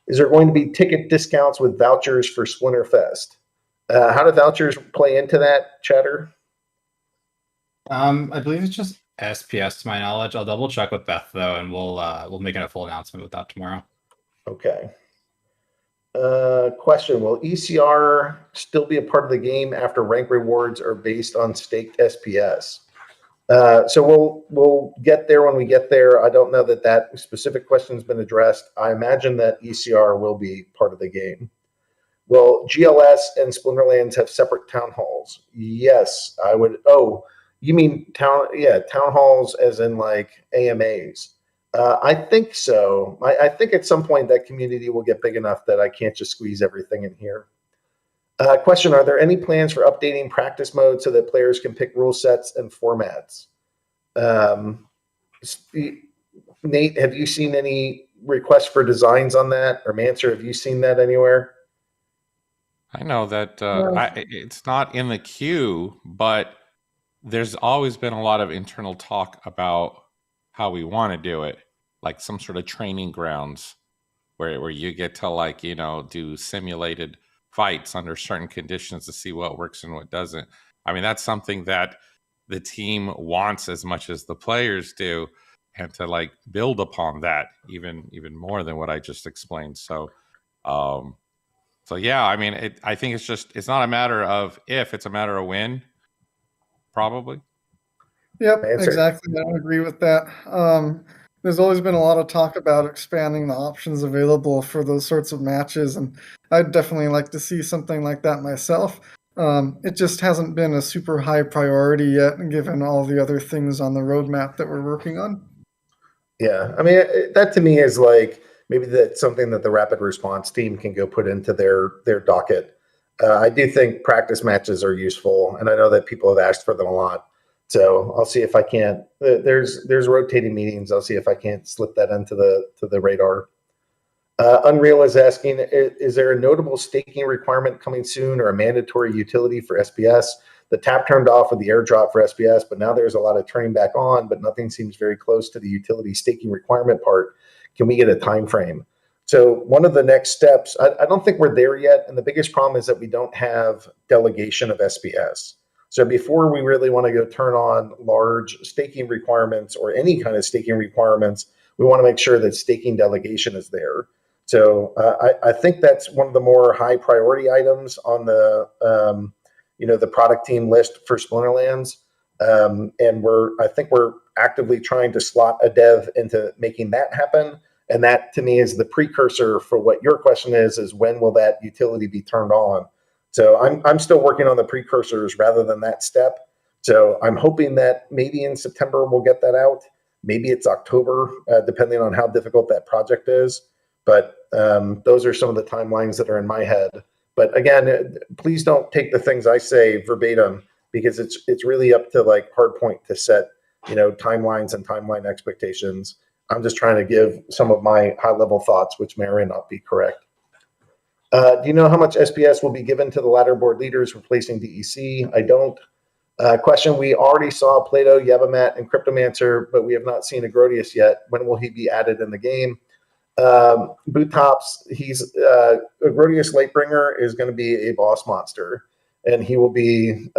Is there going to be ticket discounts with vouchers for Splinterfest? How do vouchers play into that, Chatter? I believe it's just SPS to my knowledge. I'll double check with Beth though, and we'll make a full announcement with that tomorrow. Okay. Question: will ECR still be a part of the game after rank rewards are based on staked SPS? So we'll get there when we get there. I don't know that specific question has been addressed. I imagine that ECR will be part of the game. Will GLS and Splinterlands have separate town halls? Yes, I would. Oh, you mean town halls as in like AMAs. I think so. I think at some point that community will get big enough that I can't just squeeze everything in here. Question: are there any plans for updating practice mode so that players can pick rule sets and formats? Nate, have you seen any requests for designs on that? Or Mancer, have you seen that anywhere? I know that it's not in the queue, but there's always been a lot of internal talk about how we want to do it, like some sort of training grounds where you get to do simulated fights under certain conditions to see what works and what doesn't. I mean, that's something that the team wants as much as the players do, and to build upon that even more than what I just explained. So yeah, I mean, I think it's not a matter of if, it's a matter of when, probably. Yep, exactly. I agree with that. There's always been a lot of talk about expanding the options available for those sorts of matches, and I'd definitely like to see something like that myself. It just hasn't been a super high priority yet, given all the other things on the roadmap that we're working on. Yeah, I mean, that to me is maybe that's something that the rapid response team can go put into their docket. I do think practice matches are useful, and I know that people have asked for them a lot. So I'll see if I can't. There's rotating meetings. I'll see if I can't slip that into the radar. Unreal is asking: is there a notable staking requirement coming soon, or a mandatory utility for SPS? The tap turned off with the airdrop for SPS, but now there's a lot of turning back on. But nothing seems very close to the utility staking requirement part. Can we get a time frame? So one of the next steps. I don't think we're there yet, and the biggest problem is that we don't have delegation of SPS. So before we really want to go turn on large staking requirements or any kind of staking requirements, we want to make sure that staking delegation is there. So I think that's one of the more high priority items on the the product team list for Splinterlands. And I think we're actively trying to slot a dev into making that happen. And that to me is the precursor for what your question is when will that utility be turned on? So I'm still working on the precursors rather than that step. So I'm hoping that maybe in September we'll get that out. Maybe it's October, depending on how difficult that project is. But those are some of the timelines that are in my head. But again, please don't take the things I say verbatim, because it's really up to Hardpoint to set timelines and timeline expectations. I'm just trying to give some of my high-level thoughts, which may or may not be correct. Do you know how much SPS will be given to the ladder board leaders replacing DEC? I don't. Question, we already saw Plato, Yavamat, and Cryptomancer, but we have not seen Agrodius yet. When will he be added in the game? Boot Tops, Agrodius Lightbringer is going to be a boss monster, and he will be,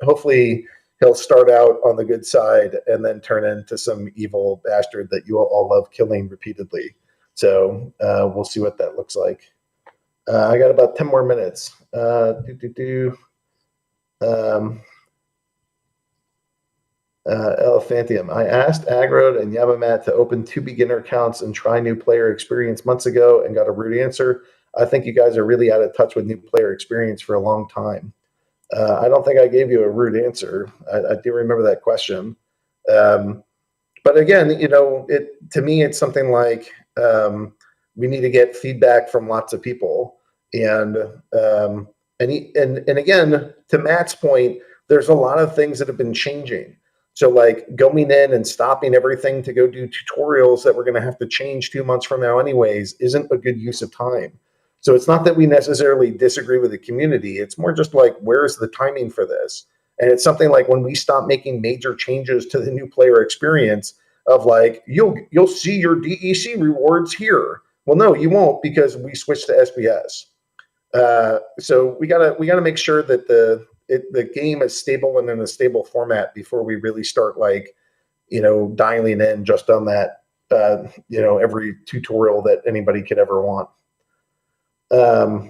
hopefully he'll start out on the good side and then turn into some evil bastard that you all love killing repeatedly. So we'll see what that looks like. I got about 10 more minutes. Elephantium. I asked Agrod and Yamamat to open 2 beginner accounts and try new player experience months ago and got a rude answer. I think you guys are really out of touch with new player experience for a long time. I don't think I gave you a rude answer. I do remember that question. But again, to me, it's something like we need to get feedback from lots of people. And again, to Matt's point, there's a lot of things that have been changing. So like going in and stopping everything to go do tutorials that we're going to have to change 2 months from now anyways isn't a good use of time. So it's not that we necessarily disagree with the community. It's more just like, where's the timing for this? And it's something like when we stop making major changes to the new player experience of like, you'll see your DEC rewards here. Well, no, you won't, because we switched to SBS. So we gotta make sure that the game is stable and in a stable format before we really start dialing in just on that, every tutorial that anybody could ever want. All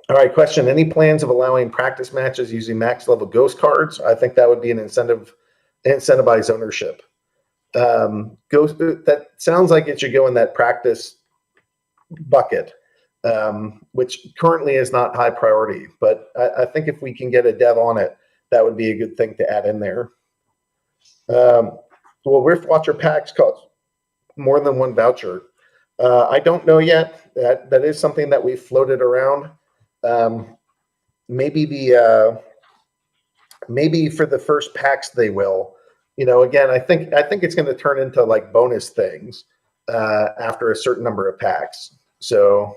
right, question. Any plans of allowing practice matches using max level ghost cards? I think that would be an incentivize ownership. That sounds like it should go in that practice bucket. Which currently is not high priority, but I think if we can get a dev on it, that would be a good thing to add in there. Will Rift Watcher packs cost more than 1 voucher? I don't know yet. That is something that we've floated around. Maybe for the first packs they will. Again, I think it's going to turn into like bonus things after a certain number of packs. So.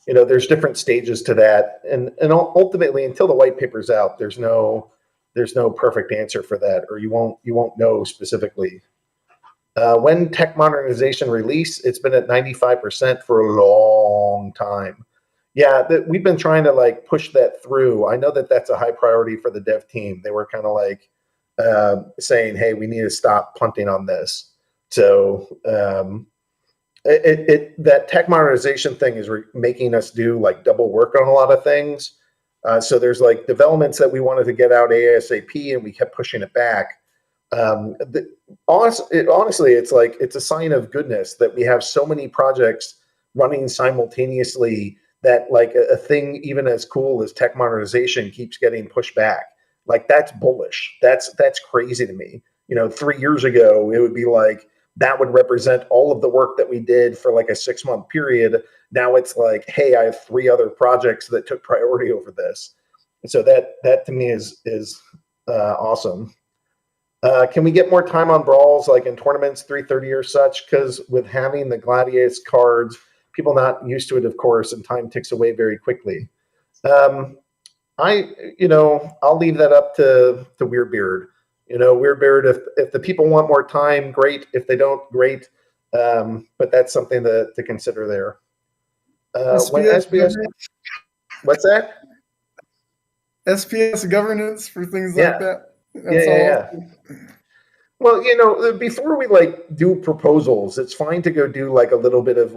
There's different stages to that, and ultimately, until the white paper's out, there's no perfect answer for that, or you won't know specifically. When tech modernization release, it's been at 95% for a long time. Yeah, we've been trying to push that through. I know that that's a high priority for the dev team. They were kind of saying, "Hey, we need to stop punting on this." So. That tech modernization thing is making us do double work on a lot of things. So there's developments that we wanted to get out ASAP, and we kept pushing it back. Honestly, it's a sign of goodness that we have so many projects running simultaneously that a thing even as cool as tech modernization keeps getting pushed back. That's bullish. That's crazy to me. 3 years ago, it would be that would represent all of the work that we did for a 6-month period. Now it's hey, I have 3 other projects that took priority over this. And so that to me is awesome. Can we get more time on Brawls, in tournaments, 3:30 or such? Because with having the Gladius cards, people not used to it, of course, and time ticks away very quickly. I'll leave that up to WeirdBeard. WeirdBeard, if the people want more time, great. If they don't, great. But that's something to consider there. When SBS, what's that? SPS governance for things like that. Yeah. Well, before we do proposals, it's fine to go do a little bit of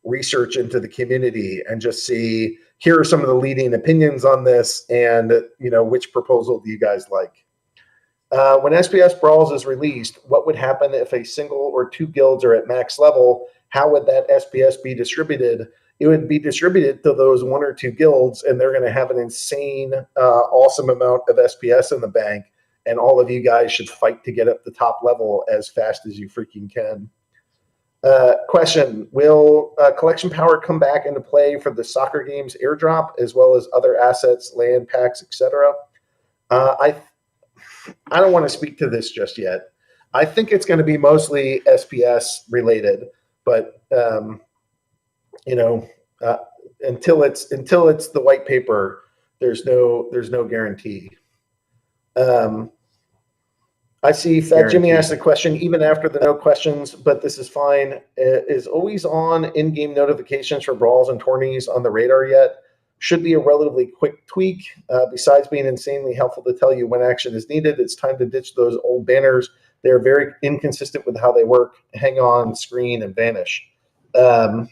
research into the community and just see, here are some of the leading opinions on this, and which proposal do you guys like? When SPS Brawls is released, what would happen if a single or 2 guilds are at max level? How would that SPS be distributed? It would be distributed to those 1 or 2 guilds, and they're going to have an insane, awesome amount of SPS in the bank, and all of you guys should fight to get up the top level as fast as you freaking can. Question, will collection power come back into play for the soccer games airdrop, as well as other assets, land packs, etc.? I don't want to speak to this just yet. I think it's going to be mostly SPS related, but you know, until it's the white paper, there's no guarantee. I see Fat Jimmy asked a question even after the no questions, but this is fine. Is always on in-game notifications for brawls and tourneys on the radar yet? Should be a relatively quick tweak. Besides being insanely helpful to tell you when action is needed, it's time to ditch those old banners. They're very inconsistent with how they work. Hang on screen and vanish. I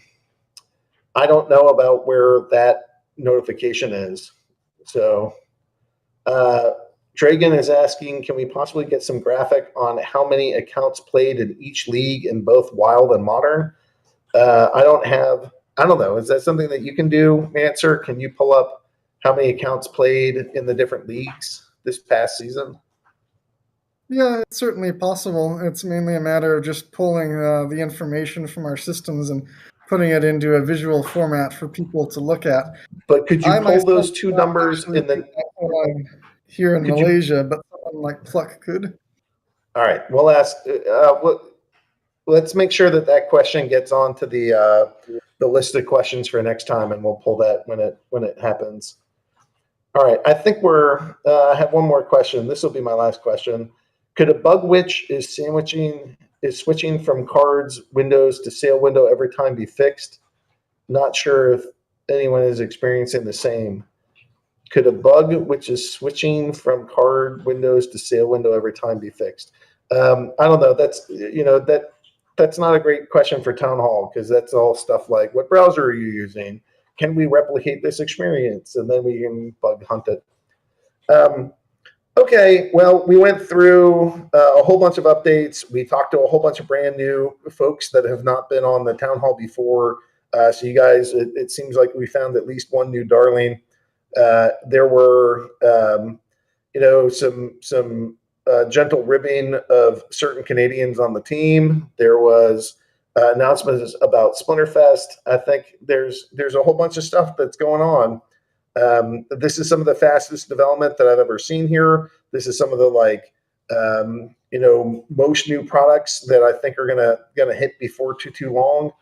don't know about where that notification is. So Dragon is asking, can we possibly get some graphic on how many accounts played in each league in both Wild and Modern? I don't know. Is that something that you can do, Mancer? Can you pull up how many accounts played in the different leagues this past season? Yeah, it's certainly possible. It's mainly a matter of just pulling the information from our systems and putting it into a visual format for people to look at. But could you pull those two numbers in the here in Malaysia, but someone like Pluck could. All right, we'll ask. Let's make sure that question gets onto the list of questions for next time, and we'll pull that when it happens. All right, I think I have one more question. This will be my last question. Could a bug which is switching from cards windows to sale window every time be fixed? Not sure if anyone is experiencing the same. Could a bug which is switching from card windows to sale window every time be fixed? I don't know. That's not a great question for Town Hall, because that's all stuff like, what browser are you using? Can we replicate this experience? And then we can bug hunt it. Okay, well, we went through a whole bunch of updates. We talked to a whole bunch of brand new folks that have not been on the Town Hall before. So you guys, it seems like we found at least one new darling. There were, some gentle ribbing of certain Canadians on the team. There was announcements about Splinterfest. I think there's a whole bunch of stuff that's going on. This is some of the fastest development that I've ever seen here. This is some of the most new products that I think are gonna hit before too long.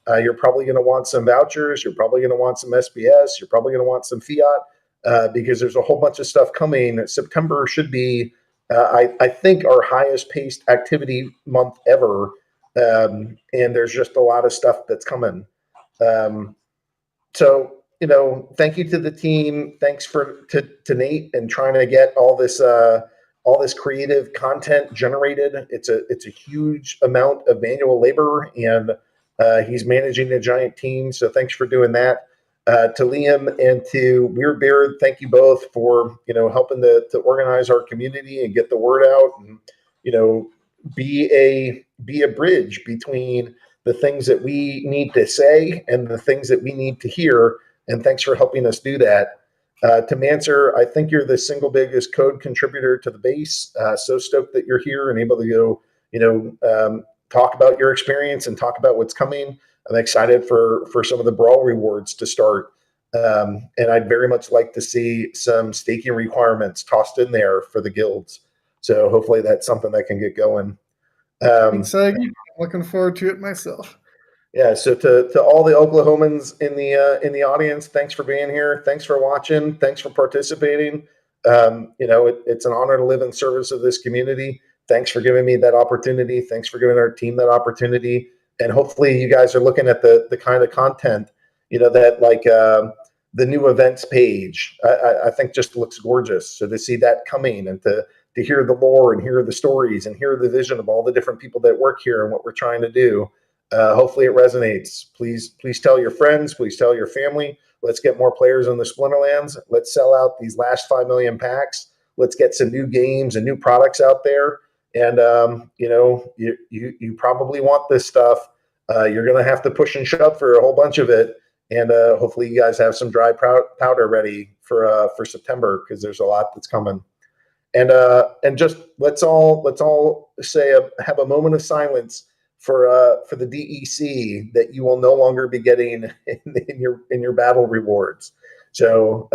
You're probably going to want some vouchers. You're probably going to want some SBS. You're probably going to want some fiat because there's a whole bunch of stuff coming. September should be, I think, our highest paced activity month ever. And there's just a lot of stuff that's coming. So, thank you to the team. Thanks to Nate and trying to get all this creative content generated. It's a huge amount of manual labor, and he's managing a giant team. So thanks for doing that. To Liam and to WeirdBeard, thank you both for helping to organize our community and get the word out, and be a bridge between the things that we need to say and the things that we need to hear. And thanks for helping us do that. To Mancer, I think you're the single biggest code contributor to the base. So stoked that you're here and able to go, talk about your experience and talk about what's coming. I'm excited for some of the Brawl rewards to start. And I'd very much like to see some staking requirements tossed in there for the guilds. So hopefully that's something that can get going. I'm looking forward to it myself. Yeah, so to all the Oklahomans in the audience, thanks for being here. Thanks for watching. Thanks for participating. It's an honor to live in service of this community. Thanks for giving me that opportunity. Thanks for giving our team that opportunity. And hopefully you guys are looking at the kind of content, that the new events page, I think just looks gorgeous. So to see that coming and to hear the lore and hear the stories and hear the vision of all the different people that work here and what we're trying to do, hopefully it resonates. Please tell your friends. Please tell your family. Let's get more players on the Splinterlands. Let's sell out these last 5 million packs. Let's get some new games and new products out there. And, you probably want this stuff. You're going to have to push and shove for a whole bunch of it. And hopefully you guys have some dry powder ready for September, because there's a lot that's coming. And just let's all say have a moment of silence for the DEC that you will no longer be getting in your battle rewards. So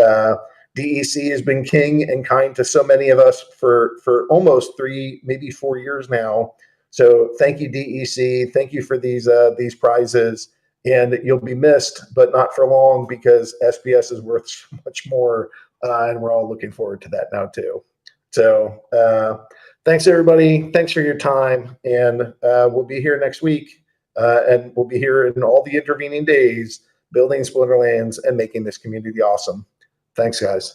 DEC has been king and kind to so many of us for almost 3, maybe 4 years now. So thank you, DEC. Thank you for these prizes. And you'll be missed, but not for long, because SBS is worth so much more. And we're all looking forward to that now too. So thanks, everybody. Thanks for your time. And we'll be here next week. And we'll be here in all the intervening days, building Splinterlands and making this community awesome. Thanks, guys.